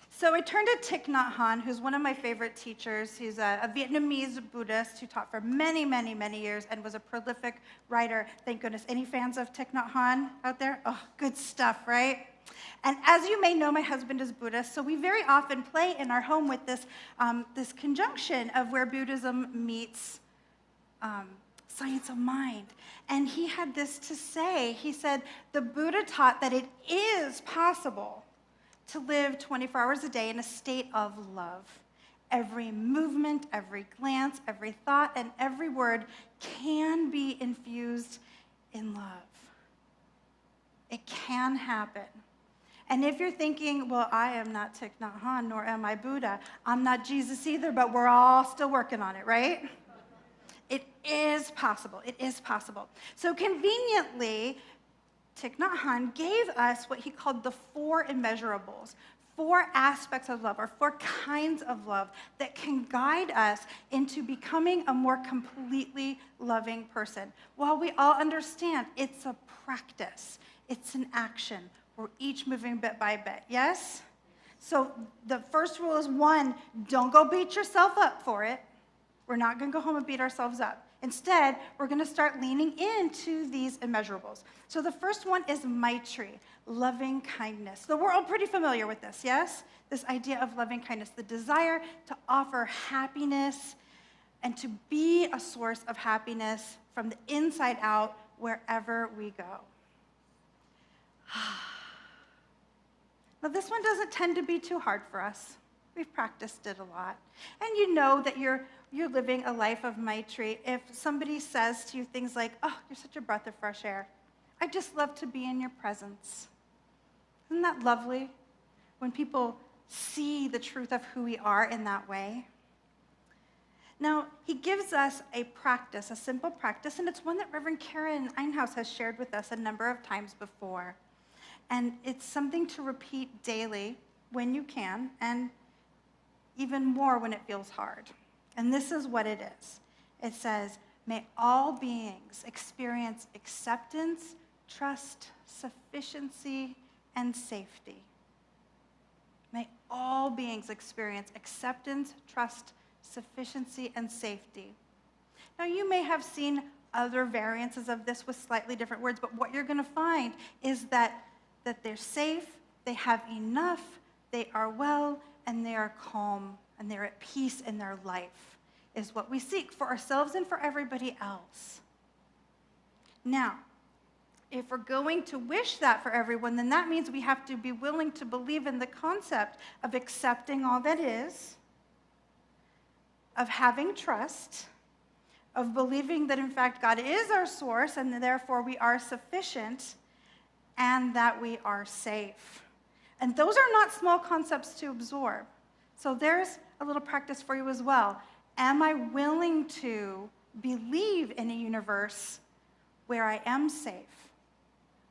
So I turned to Thich Nhat Hanh, who's one of my favorite teachers. He's a Vietnamese Buddhist who taught for many, many, many years and was a prolific writer. Thank goodness. Any fans of Thich Nhat Hanh out there? Oh, good stuff, right? And as you may know, my husband is Buddhist, so we very often play in our home with this, this conjunction of where Buddhism meets science of mind. And he had this to say. He said, the Buddha taught that it is possible to live 24 hours a day in a state of love. Every movement, every glance, every thought, and every word can be infused in love. It can happen. And if you're thinking, well, I am not Thich Nhat Hanh, nor am I Buddha, I'm not Jesus either, but we're all still working on it, right? It is possible. It is possible. So conveniently, Thich Nhat Hanh gave us what he called the 4 immeasurables, 4 aspects of love, or 4 kinds of love that can guide us into becoming a more completely loving person. While we all understand it's a practice, it's an action, we're each moving bit by bit, yes? So the first rule is 1, don't go beat yourself up for it. We're not going to go home and beat ourselves up. Instead, we're going to start leaning into these immeasurables. So the first one is Maitri, loving kindness. So we're all pretty familiar with this, yes? This idea of loving kindness, the desire to offer happiness and to be a source of happiness from the inside out wherever we go. Now, this one doesn't tend to be too hard for us. We've practiced it a lot. And you know that you're living a life of Maitri if somebody says to you things like, oh, you're such a breath of fresh air. I just love to be in your presence. Isn't that lovely when people see the truth of who we are in that way? Now, he gives us a practice, a simple practice, and it's one that Reverend Karen Einhaus has shared with us a number of times before. And it's something to repeat daily when you can, and even more when it feels hard. And this is what it is. It says, may all beings experience acceptance, trust, sufficiency, and safety. May all beings experience acceptance, trust, sufficiency, and safety. Now, you may have seen other variances of this with slightly different words, but what you're going to find is that they're safe, they have enough, they are well, and they are calm, and they're at peace in their life, is what we seek for ourselves and for everybody else. Now, if we're going to wish that for everyone, then that means we have to be willing to believe in the concept of accepting all that is, of having trust, of believing that in fact God is our source and therefore we are sufficient, and that we are safe. And those are not small concepts to absorb. So there's a little practice for you as well. Am I willing to believe in a universe where I am safe,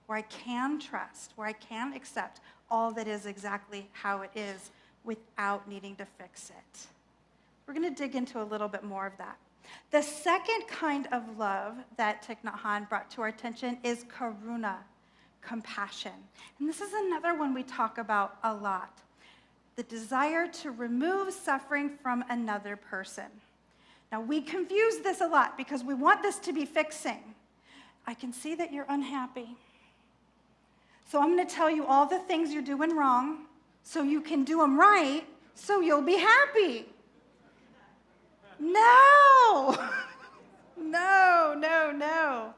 where I can trust, where I can accept all that is exactly how it is without needing to fix it? We're going to dig into a little bit more of that. The second kind of love that Thich Nhat Hanh brought to our attention is karuna, compassion. And this is another one we talk about a lot. The desire to remove suffering from another person. Now, we confuse this a lot because we want this to be fixing. I can see that you're unhappy. So I'm going to tell you all the things you're doing wrong so you can do them right so you'll be happy. No! No.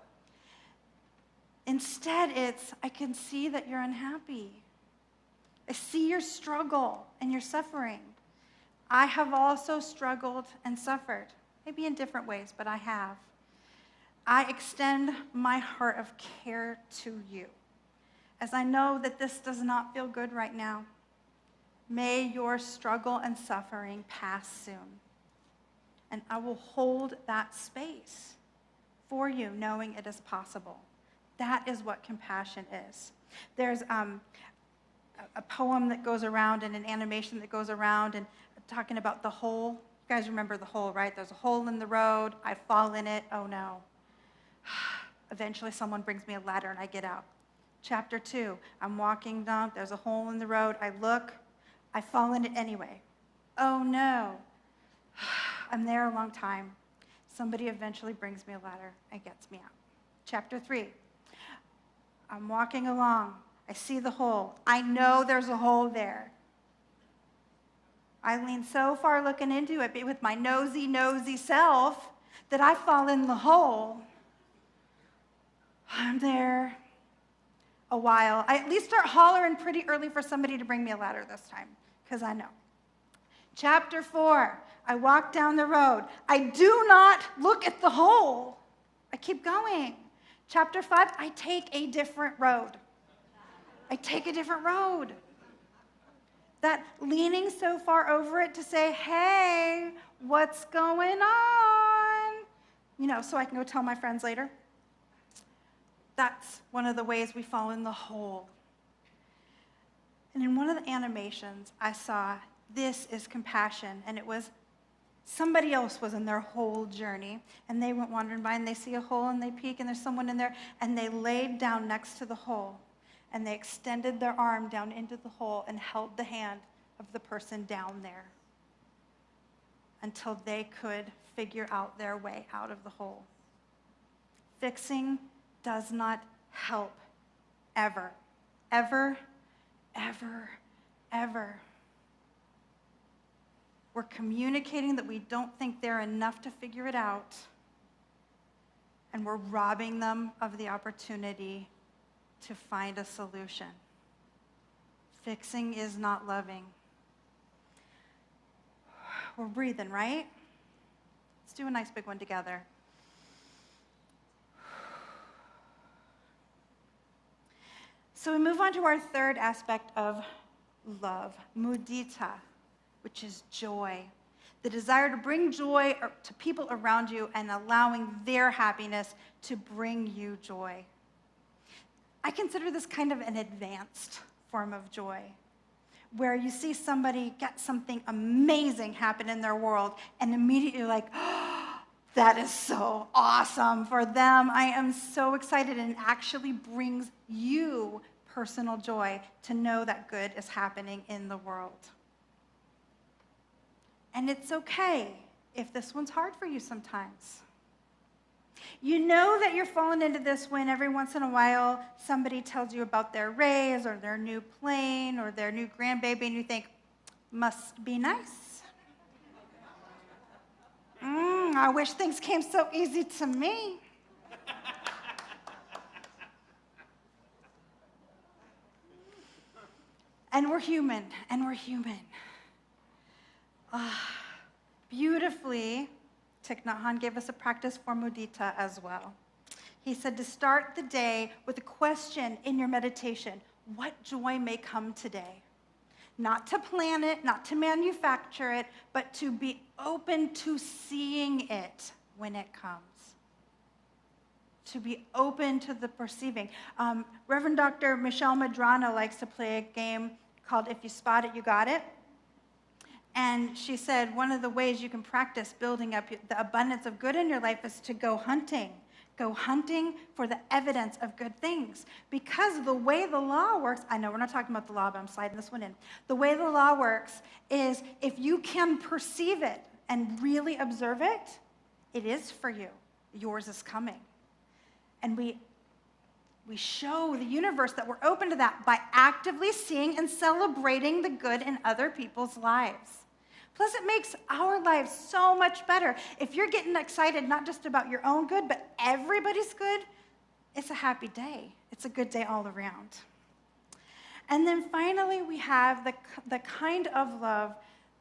Instead, it's, I can see that you're unhappy. I see your struggle and your suffering. I have also struggled and suffered, maybe in different ways, but I have. I extend my heart of care to you, as I know that this does not feel good right now. May your struggle and suffering pass soon. And I will hold that space for you, knowing it is possible. That is what compassion is. There's a poem that goes around and an animation that goes around and talking about the hole. You guys remember the hole, right? There's a hole in the road. I fall in it. Oh, no. Eventually, someone brings me a ladder and I get out. Chapter 2, I'm walking down. There's a hole in the road. I look. I fall in it anyway. Oh, no. I'm there a long time. Somebody eventually brings me a ladder and gets me out. Chapter 3, I'm walking along. I see the hole. I know there's a hole there. I lean so far looking into it, but with my nosy self, that I fall in the hole, I'm there a while. I at least start hollering pretty early for somebody to bring me a ladder this time, because I know. Chapter 4, I walk down the road. I do not look at the hole. I keep going. Chapter 5, I take a different road. I take a different road. That leaning so far over it to say, hey, what's going on? You know, so I can go tell my friends later. That's one of the ways we fall in the hole. And in one of the animations, I saw, this is compassion. And it was somebody else was in their whole journey. And they went wandering by and they see a hole and they peek and there's someone in there. And they laid down next to the hole. And they extended their arm down into the hole and held the hand of the person down there until they could figure out their way out of the hole. Fixing does not help ever, ever, ever, ever. We're communicating that we don't think they're enough to figure it out, and we're robbing them of the opportunity to find a solution. Fixing is not loving. We're breathing, right? Let's do a nice big one together. So we move on to our third aspect of love, mudita, which is joy. The desire to bring joy to people around you and allowing their happiness to bring you joy. I consider this kind of an advanced form of joy, where you see somebody get something amazing happen in their world, and immediately you're like, oh, that is so awesome for them. I am so excited, and it actually brings you personal joy to know that good is happening in the world. And it's okay if this one's hard for you sometimes. You know that you're falling into this when every once in a while somebody tells you about their raise or their new plane or their new grandbaby, and you think, must be nice. I wish things came so easy to me. And we're human, and we're human. Beautifully, Thich Nhat Hanh gave us a practice for mudita as well. He said to start the day with a question in your meditation: what joy may come today? Not to plan it, not to manufacture it, but to be open to seeing it when it comes. To be open to the perceiving. Reverend Dr. Michelle Madrano likes to play a game called If You Spot It, You Got It. And she said one of the ways you can practice building up the abundance of good in your life is to go hunting. Go hunting for the evidence of good things. Because the way the law works, I know we're not talking about the law, but I'm sliding this one in. The way the law works is if you can perceive it and really observe it, it is for you. Yours is coming. And we show the universe that we're open to that by actively seeing and celebrating the good in other people's lives. Plus, it makes our lives so much better. If you're getting excited not just about your own good, but everybody's good, it's a happy day. It's a good day all around. And then finally, we have the kind of love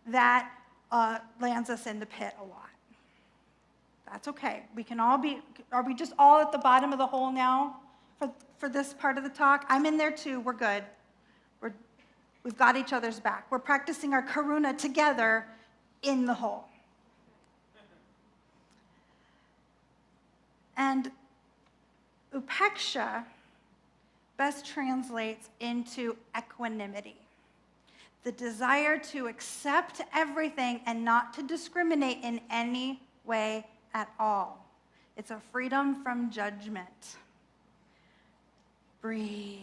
that lands us in the pit a lot. That's okay. We can all be, are we just all at the bottom of the hole now for this part of the talk? I'm in there too. We're good. We've got each other's back. We're practicing our karuna together in the hole. And upeksha best translates into equanimity. The desire to accept everything and not to discriminate in any way at all. It's a freedom from judgment. Breathe.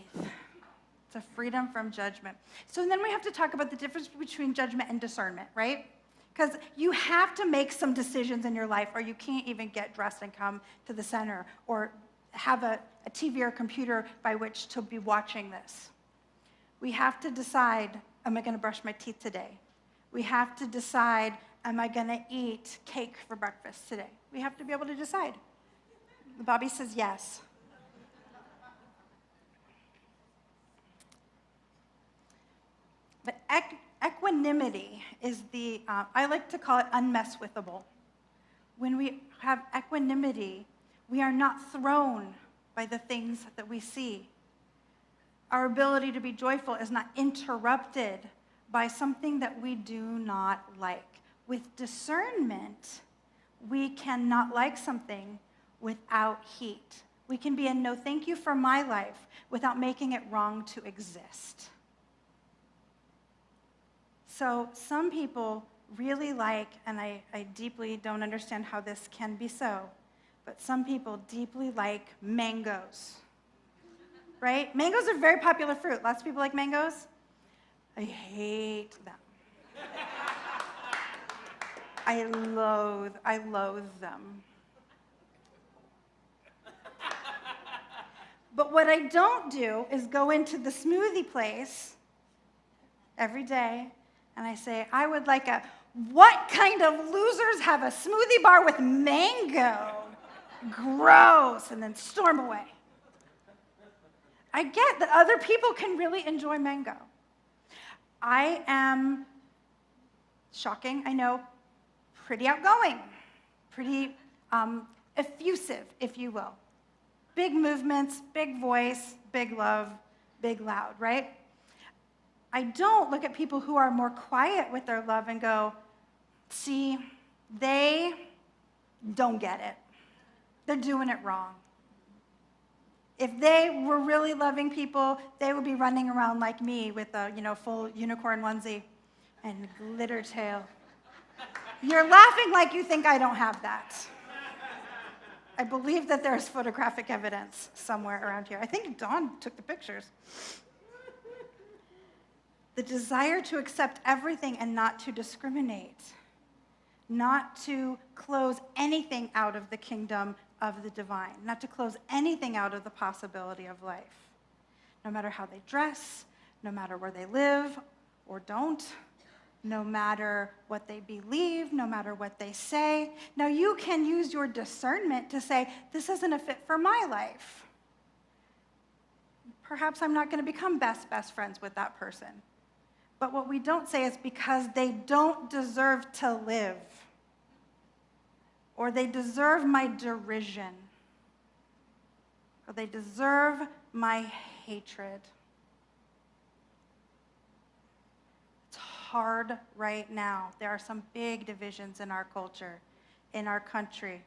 It's a freedom from judgment. So then we have to talk about the difference between judgment and discernment, right? Because you have to make some decisions in your life, or you can't even get dressed and come to the center, or have a TV or computer by which to be watching this. We have to decide, am I going to brush my teeth today? We have to decide, am I going to eat cake for breakfast today? We have to be able to decide. Bobby says yes. But equanimity is I like to call it unmesswithable. When we have equanimity, we are not thrown by the things that we see. Our ability to be joyful is not interrupted by something that we do not like. With discernment, we cannot like something without heat. We can be a no thank you for my life without making it wrong to exist. So some people really like, and I deeply don't understand how this can be so, but some people deeply like mangoes, right? Mangoes are a very popular fruit. Lots of people like mangoes. I hate them. I loathe them. But what I don't do is go into the smoothie place every day and I say, I would like what kind of losers have a smoothie bar with mango? Gross, and then storm away. I get that other people can really enjoy mango. I am, shocking, I know, pretty outgoing, pretty effusive, if you will. Big movements, big voice, big love, big loud, right? I don't look at people who are more quiet with their love and go, see, they don't get it. They're doing it wrong. If they were really loving people, they would be running around like me with a full unicorn onesie and glitter tail. You're laughing like you think I don't have that. I believe that there's photographic evidence somewhere around here. I think Dawn took the pictures. The desire to accept everything and not to discriminate, not to close anything out of the kingdom of the divine, not to close anything out of the possibility of life. No matter how they dress, no matter where they live or don't, no matter what they believe, no matter what they say. Now you can use your discernment to say, this isn't a fit for my life. Perhaps I'm not going to become best friends with that person. But what we don't say is because they don't deserve to live, or they deserve my derision, or they deserve my hatred. It's hard right now. There are some big divisions in our culture, in our country.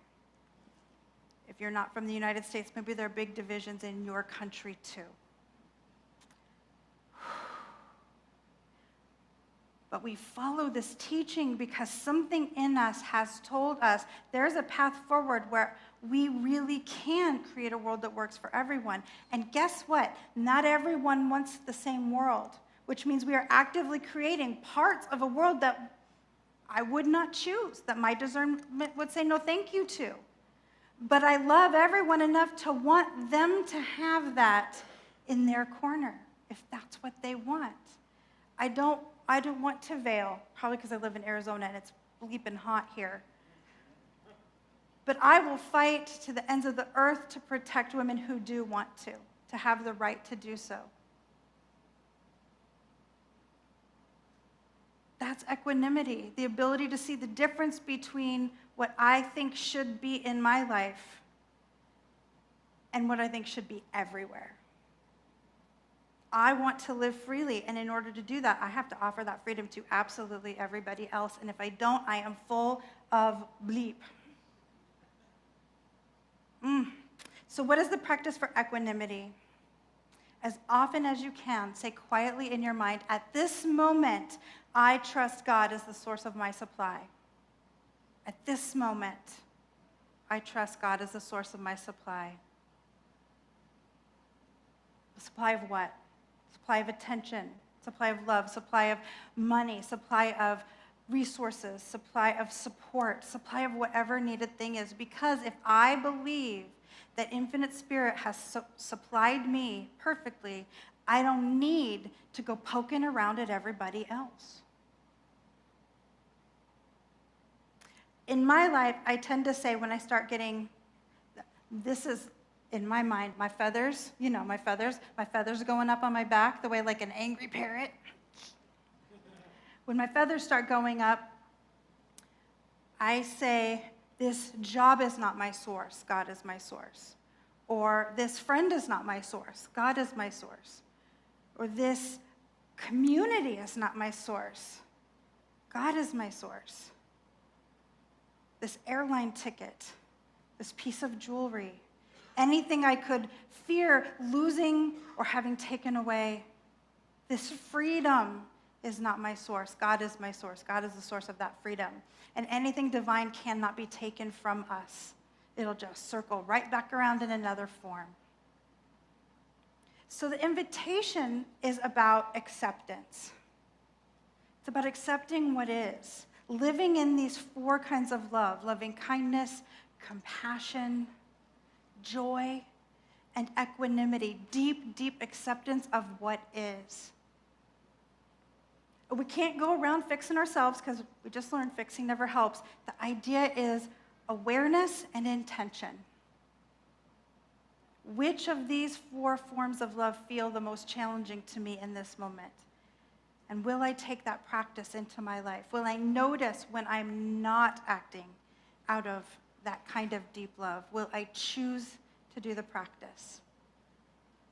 If you're not from the United States, maybe there are big divisions in your country too. But we follow this teaching because something in us has told us there's a path forward where we really can create a world that works for everyone. And guess what? Not everyone wants the same world, which means we are actively creating parts of a world that I would not choose, that my discernment would say no thank you to. But I love everyone enough to want them to have that in their corner, if that's what they want. I don't want to veil, probably because I live in Arizona and it's bleeping hot here. But I will fight to the ends of the earth to protect women who do want to have the right to do so. That's equanimity, the ability to see the difference between what I think should be in my life and what I think should be everywhere. I want to live freely, and in order to do that, I have to offer that freedom to absolutely everybody else, and if I don't, I am full of bleep. So what is the practice for equanimity? As often as you can, say quietly in your mind, at this moment, I trust God as the source of my supply. At this moment, I trust God as the source of my supply. The supply of what? Supply of attention, supply of love, supply of money, supply of resources, supply of support, supply of whatever needed thing is. Because if I believe that Infinite Spirit has supplied me perfectly, I don't need to go poking around at everybody else. in my life, I tend to say when I start getting, this is, in my mind, my feathers, my feathers are going up on my back the way like an angry parrot. When my feathers start going up, I say, this job is not my source, God is my source. Or this friend is not my source, God is my source. Or this community is not my source, God is my source. This airline ticket, this piece of jewelry, anything I could fear losing or having taken away, this freedom is not my source. God is my source. God is the source of that freedom. And anything divine cannot be taken from us. It'll just circle right back around in another form. So the invitation is about acceptance. It's about accepting what is, living in these 4 kinds of love: loving kindness, compassion, joy, and equanimity. Deep, deep acceptance of what is. We can't go around fixing ourselves because we just learned fixing never helps. The idea is awareness and intention. Which of these 4 forms of love feel the most challenging to me in this moment? And will I take that practice into my life? Will I notice when I'm not acting out of that kind of deep love? Will I choose to do the practice?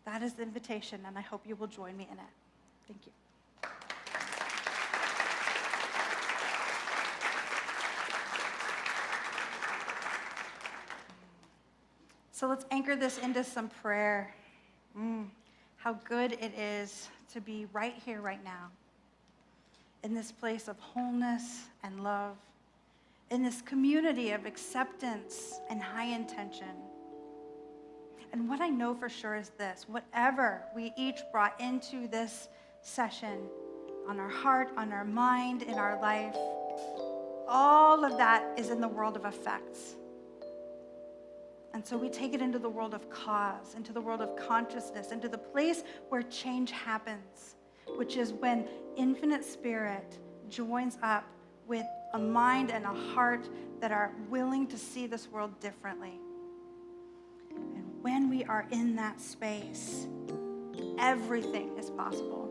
That is the invitation, and I hope you will join me in it. Thank you. So let's anchor this into some prayer. How good it is to be right here, right now, in this place of wholeness and love, in this community of acceptance and high intention. And what I know for sure is this: whatever we each brought into this session, on our heart, on our mind, in our life, all of that is in the world of effects. And so we take it into the world of cause, into the world of consciousness, into the place where change happens, which is when infinite spirit joins up with a mind and a heart that are willing to see this world differently. And when we are in that space, everything is possible.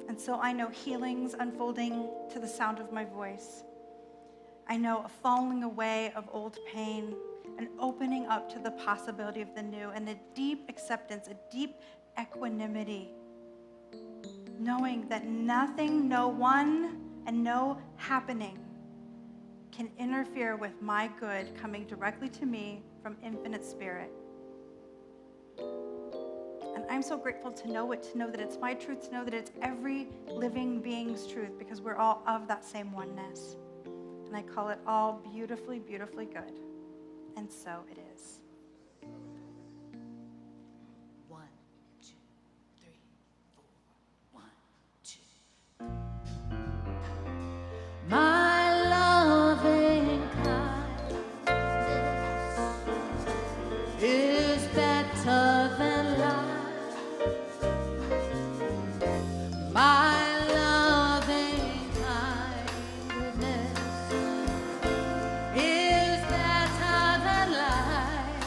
And so I know healings unfolding to the sound of my voice. I know a falling away of old pain, an opening up to the possibility of the new, and a deep acceptance, a deep equanimity, knowing that nothing, no one, and no happening can interfere with my good coming directly to me from infinite spirit. And I'm so grateful to know it, to know that it's my truth, to know that it's every living being's truth, because we're all of that same oneness. And I call it all beautifully, beautifully good. And so it is. 1, 2, 3, 4. 1, 2. My loving kindness is better than life. My loving kindness is better than life.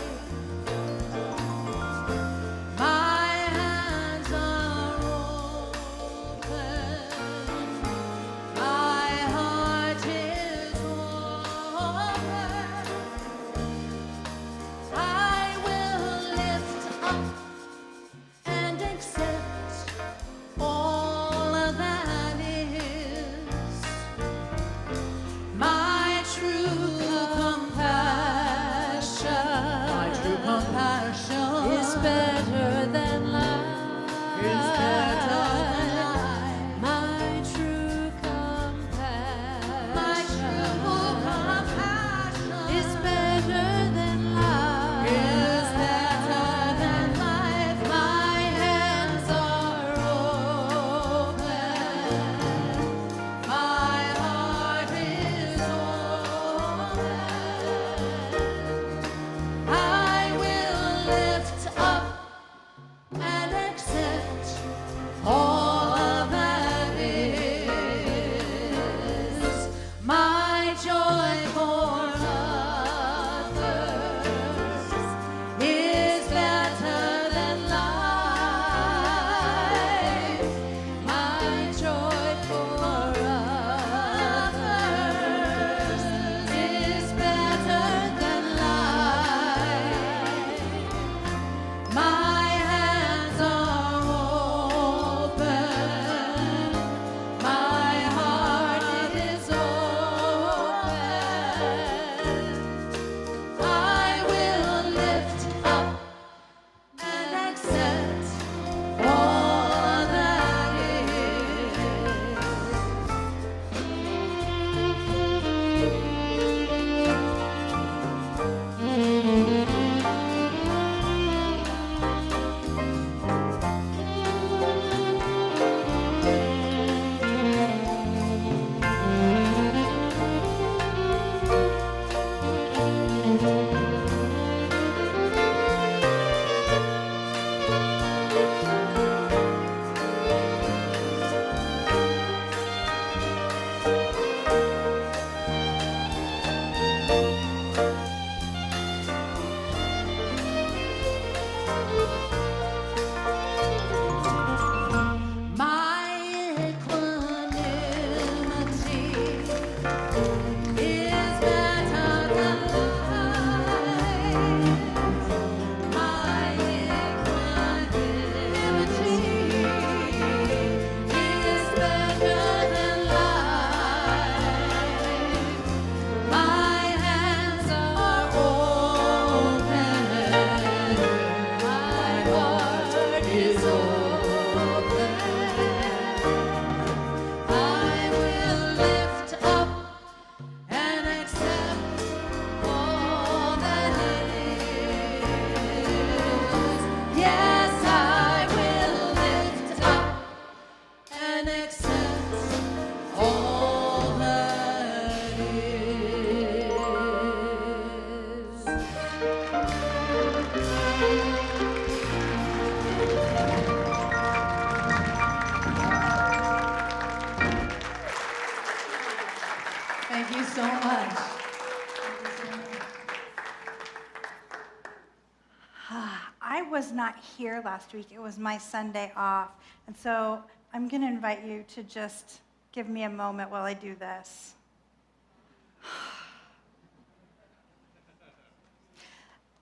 was not here last week. It was my Sunday off. And so I'm going to invite you to just give me a moment while I do this.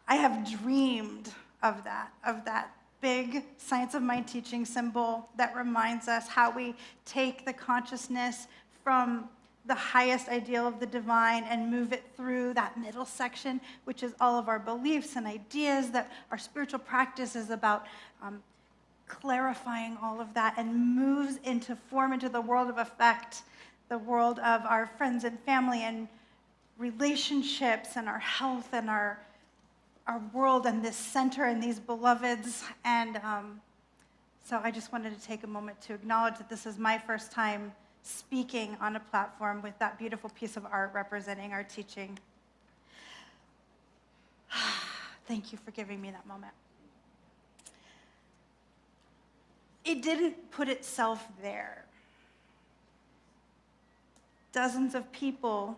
I have dreamed of that big Science of Mind teaching symbol that reminds us how we take the consciousness from the highest ideal of the divine and move it through that middle section, which is all of our beliefs and ideas, that our spiritual practice is about clarifying all of that, and moves into the world of effect, the world of our friends and family and relationships and our health and our world and this center and these beloveds. And so I just wanted to take a moment to acknowledge that this is my first time speaking on a platform with that beautiful piece of art representing our teaching. Thank you for giving me that moment. It didn't put itself there. Dozens of people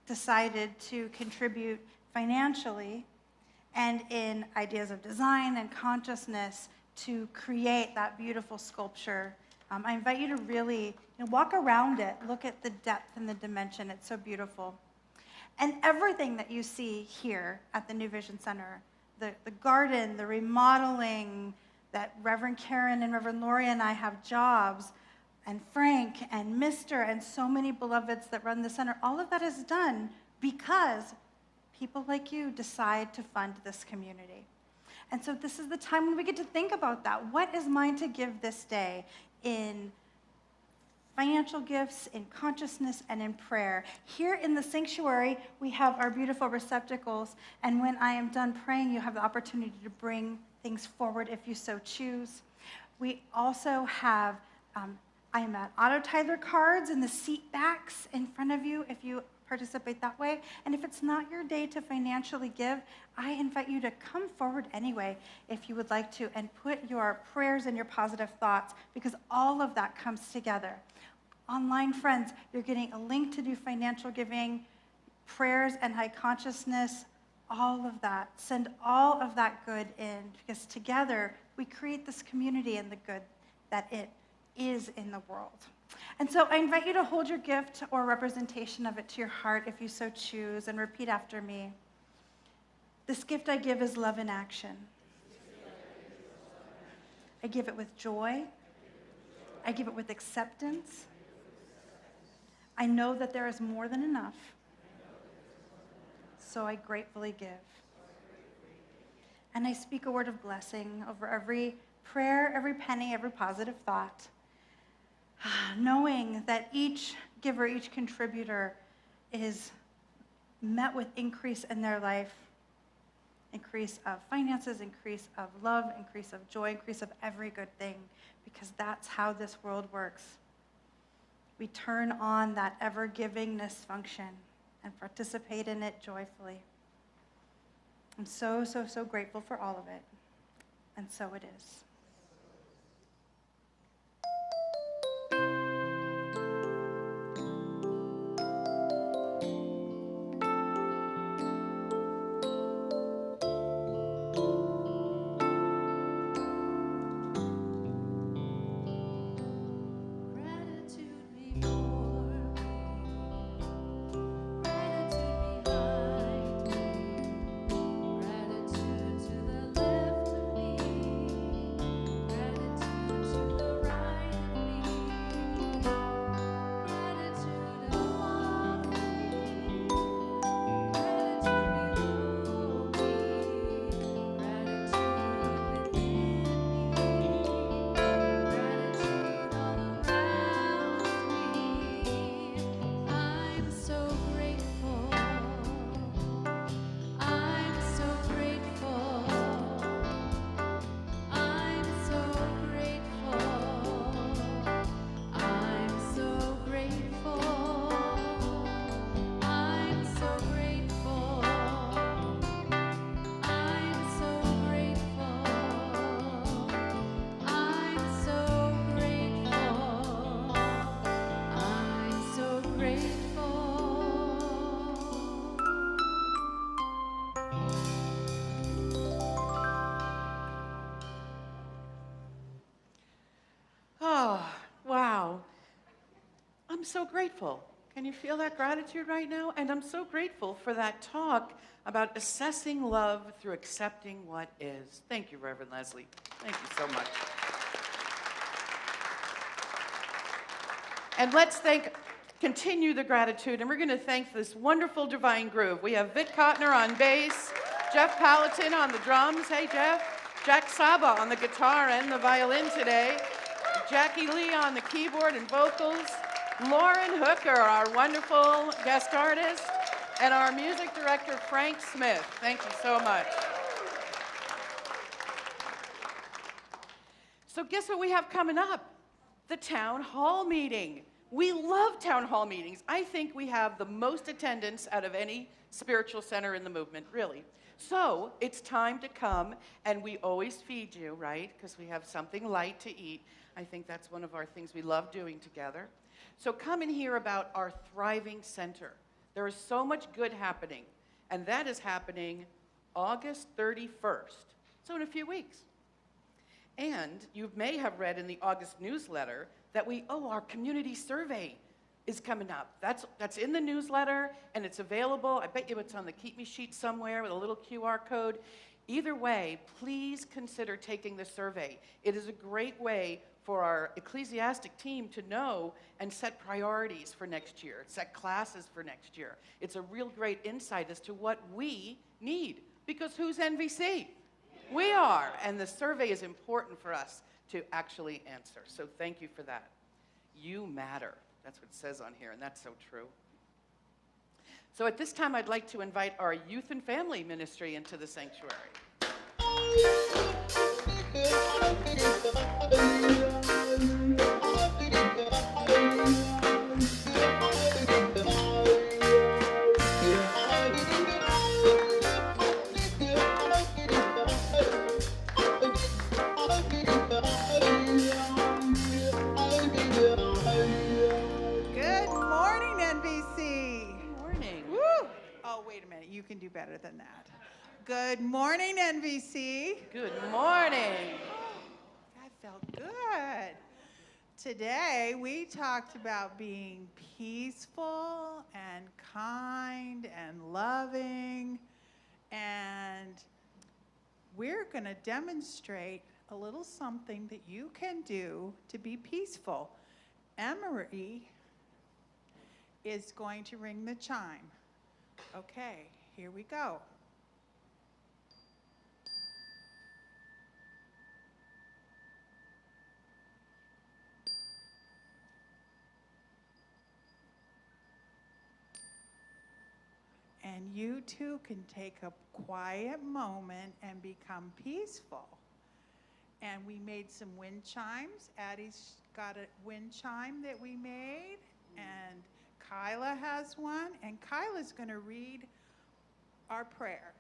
decided to contribute financially and in ideas of design and consciousness to create that beautiful sculpture. I invite you to really walk around it, look at the depth and the dimension. It's so beautiful. And everything that you see here at the New Vision Center, the garden, the remodeling, that Reverend Karen and Reverend Lori and I have jobs, and Frank and Mr. and so many beloveds that run the center, all of that is done because people like you decide to fund this community. And so this is the time when we get to think about that. What is mine to give this day in financial gifts, in consciousness, and in prayer? Here in the sanctuary, we have our beautiful receptacles, and when I am done praying, you have the opportunity to bring things forward if you so choose. We also have auto tither cards in the seat backs in front of you if you participate that way. And if it's not your day to financially give, I invite you to come forward anyway if you would like to, and put your prayers and your positive thoughts, because all of that comes together. Online friends, you're getting a link to do financial giving, prayers and high consciousness, all of that. Send all of that good in, because together we create this community and the good that it is in the world. And so I invite you to hold your gift or representation of it to your heart if you so choose, and repeat after me. This gift I give is love in action. I give it with joy. I give it with acceptance. I know that there is more than enough, so I gratefully give. And I speak a word of blessing over every prayer, every penny, every positive thought, knowing that each giver, each contributor is met with increase in their life, increase of finances, increase of love, increase of joy, increase of every good thing, because that's how this world works. We turn on that ever-givingness function and participate in it joyfully. I'm so, so, so grateful for all of it, and so it is. so grateful. Can you feel that gratitude right now? And I'm so grateful for that talk about assessing love through accepting what is. Thank you, Reverend Lezli. Thank you so much. And let's continue the gratitude, and we're going to thank this wonderful divine groove. We have Vit Kottner on bass, Jeff Palatine on the drums. Hey, Jeff. Jack Saba on the guitar and the violin today. Jackie Lee on the keyboard and vocals. Lauren Hooker, our wonderful guest artist, and our music director, Frank Smith. Thank you so much. So guess what we have coming up? The town hall meeting. We love town hall meetings. I think we have the most attendance out of any spiritual center in the movement, really. So it's time to come, and we always feed you, right? Because we have something light to eat. I think that's one of our things we love doing together. So come and hear about our thriving center. There is so much good happening, and that is happening August 31st, so in a few weeks. And you may have read in the August newsletter that our community survey is coming up. That's in the newsletter, and it's available. I bet you it's on the Keep Me sheet somewhere with a little QR code. Either way, please consider taking the survey. It is a great way for our ecclesiastic team to know and set priorities for next year, set classes for next year. It's a real great insight as to what we need, because who's NVC? We are, and the survey is important for us to actually answer. So thank you for that. You matter. That's what it says on here, and that's so true. So at this time, I'd like to invite our youth and family ministry into the sanctuary. You can do better than that. Good morning, NVC. Good morning. That felt good. Today, we talked about being peaceful and kind and loving, and we're going to demonstrate a little something that you can do to be peaceful. Emery is going to ring the chime. Okay, here we go. And you too can take a quiet moment and become peaceful. And we made some wind chimes. Addie's got a wind chime that we made, and Kyla has one, and Kyla's going to read our prayer.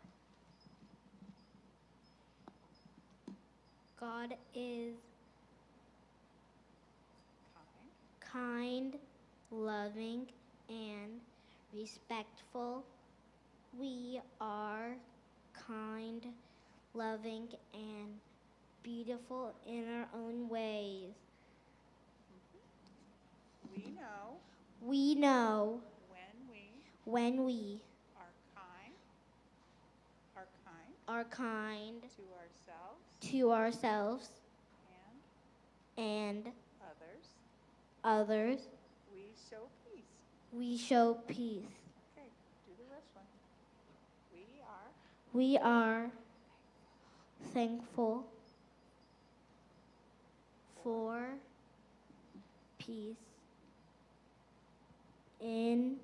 God is kind, loving, and respectful. We are kind, loving, and beautiful in our own ways. We know when we are kind to ourselves and others, we show peace. Okay, do the rest one. We are thankful for peace in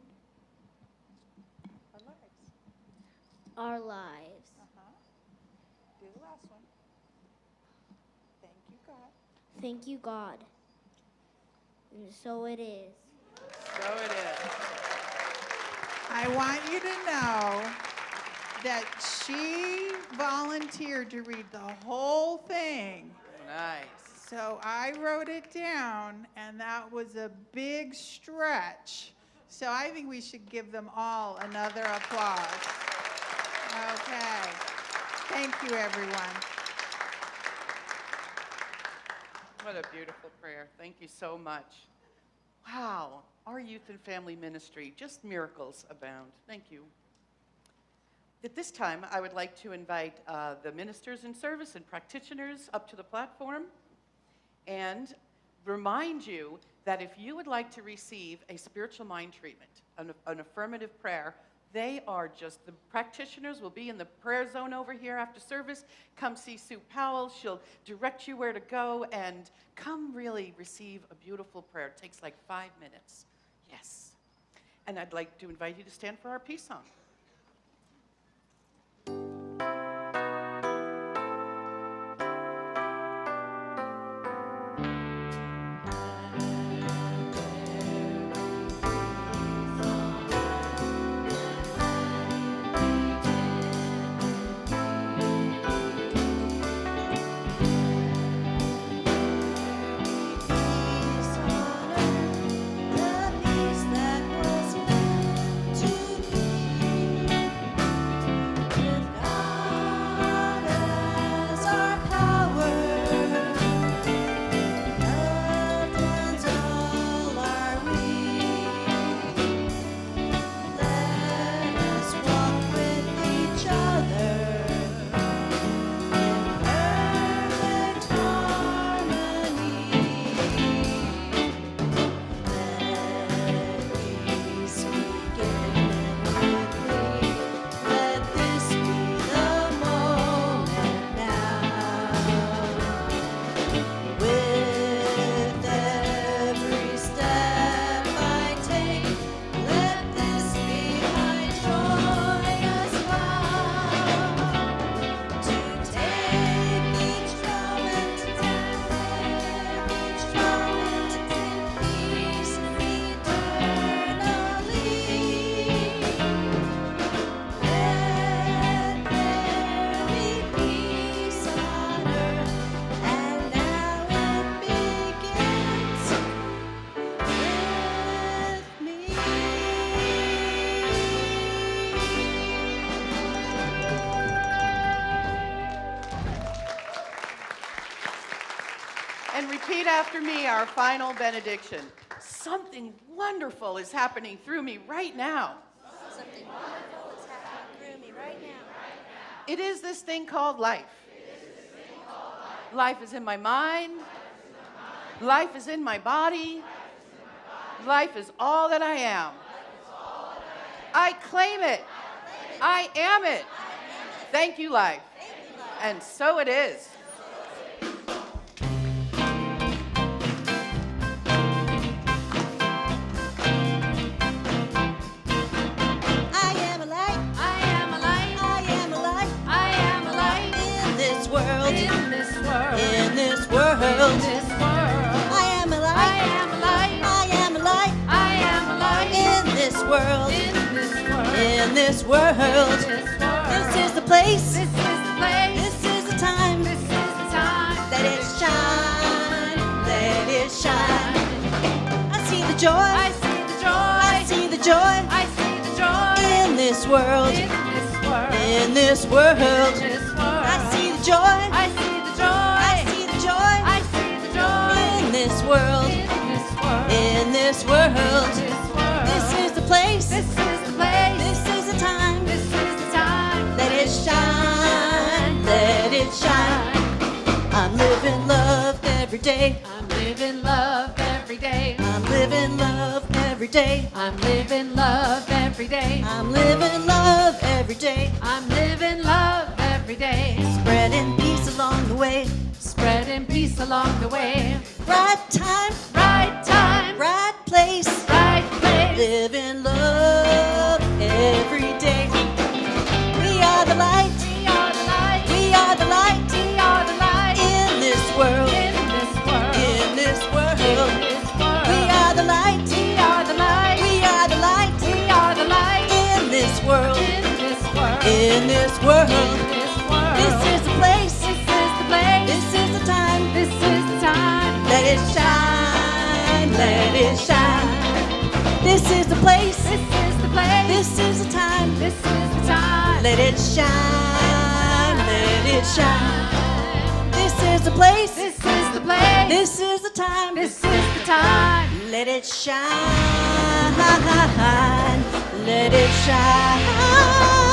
our lives. Do the last one. Thank you, God. Thank you, God. And so it is. So it is. I want you to know that she volunteered to read the whole thing. Nice. So I wrote it down, and that was a big stretch. So I think we should give them all another applause. Okay. Thank you, everyone. What a beautiful prayer. Thank you so much. Wow, our youth and family ministry, just miracles abound. Thank you. At this time, I would like to invite the ministers in service and practitioners up to the platform and remind you that if you would like to receive a spiritual mind treatment, an affirmative prayer, the practitioners will be in the prayer zone over here after service. Come see Sue Powell. She'll direct you where to go, and come really receive a beautiful prayer. It takes like 5 minutes. Yes. And I'd like to invite you to stand for our peace song. And repeat after me our final benediction. Something wonderful is happening through me right now. Something wonderful is happening through me right now. It is this thing called life. Life is in my mind. Life is in my body. Life is all that I am. I claim it. I am it. Thank you, life. And so it is. I am a light. I am a light. I am a light. I am a light in this world. In this world. This is the place. This is the place. This is the time. This is the time. Let it shine. Let it shine. I see the joy. I see the joy. I see the joy. I see the joy in this world. In this world. In this world. I see the joy. I see the joy. I see the joy. I see the joy in this world. In this world. This is the place. This is the place. This is the time. This is the time. Let it shine. Let it shine. I'm living love every day. I'm living love every day. I'm living love every day. I'm living love every day. I'm living love every day. I'm living love every day. Spreading peace along the way. Spreading peace along the way. Right time. Right time. Right place. Right place. Living love every day. We are the light. We are the light. We are the light. We are the light in this world. In this world. In this world. In this world. We are the light. We are the light. We are the light. We are the light in this world. In this world. In this world. In this world. This is the place. This is the place. This is the time. This is the time. Let it shine. Let it shine. This is the place. This is the place. This is the time. This is the time. Let it shine. Let it shine. This is the place. This is the place. This is the time. This is the time. Let it shine, let it shine.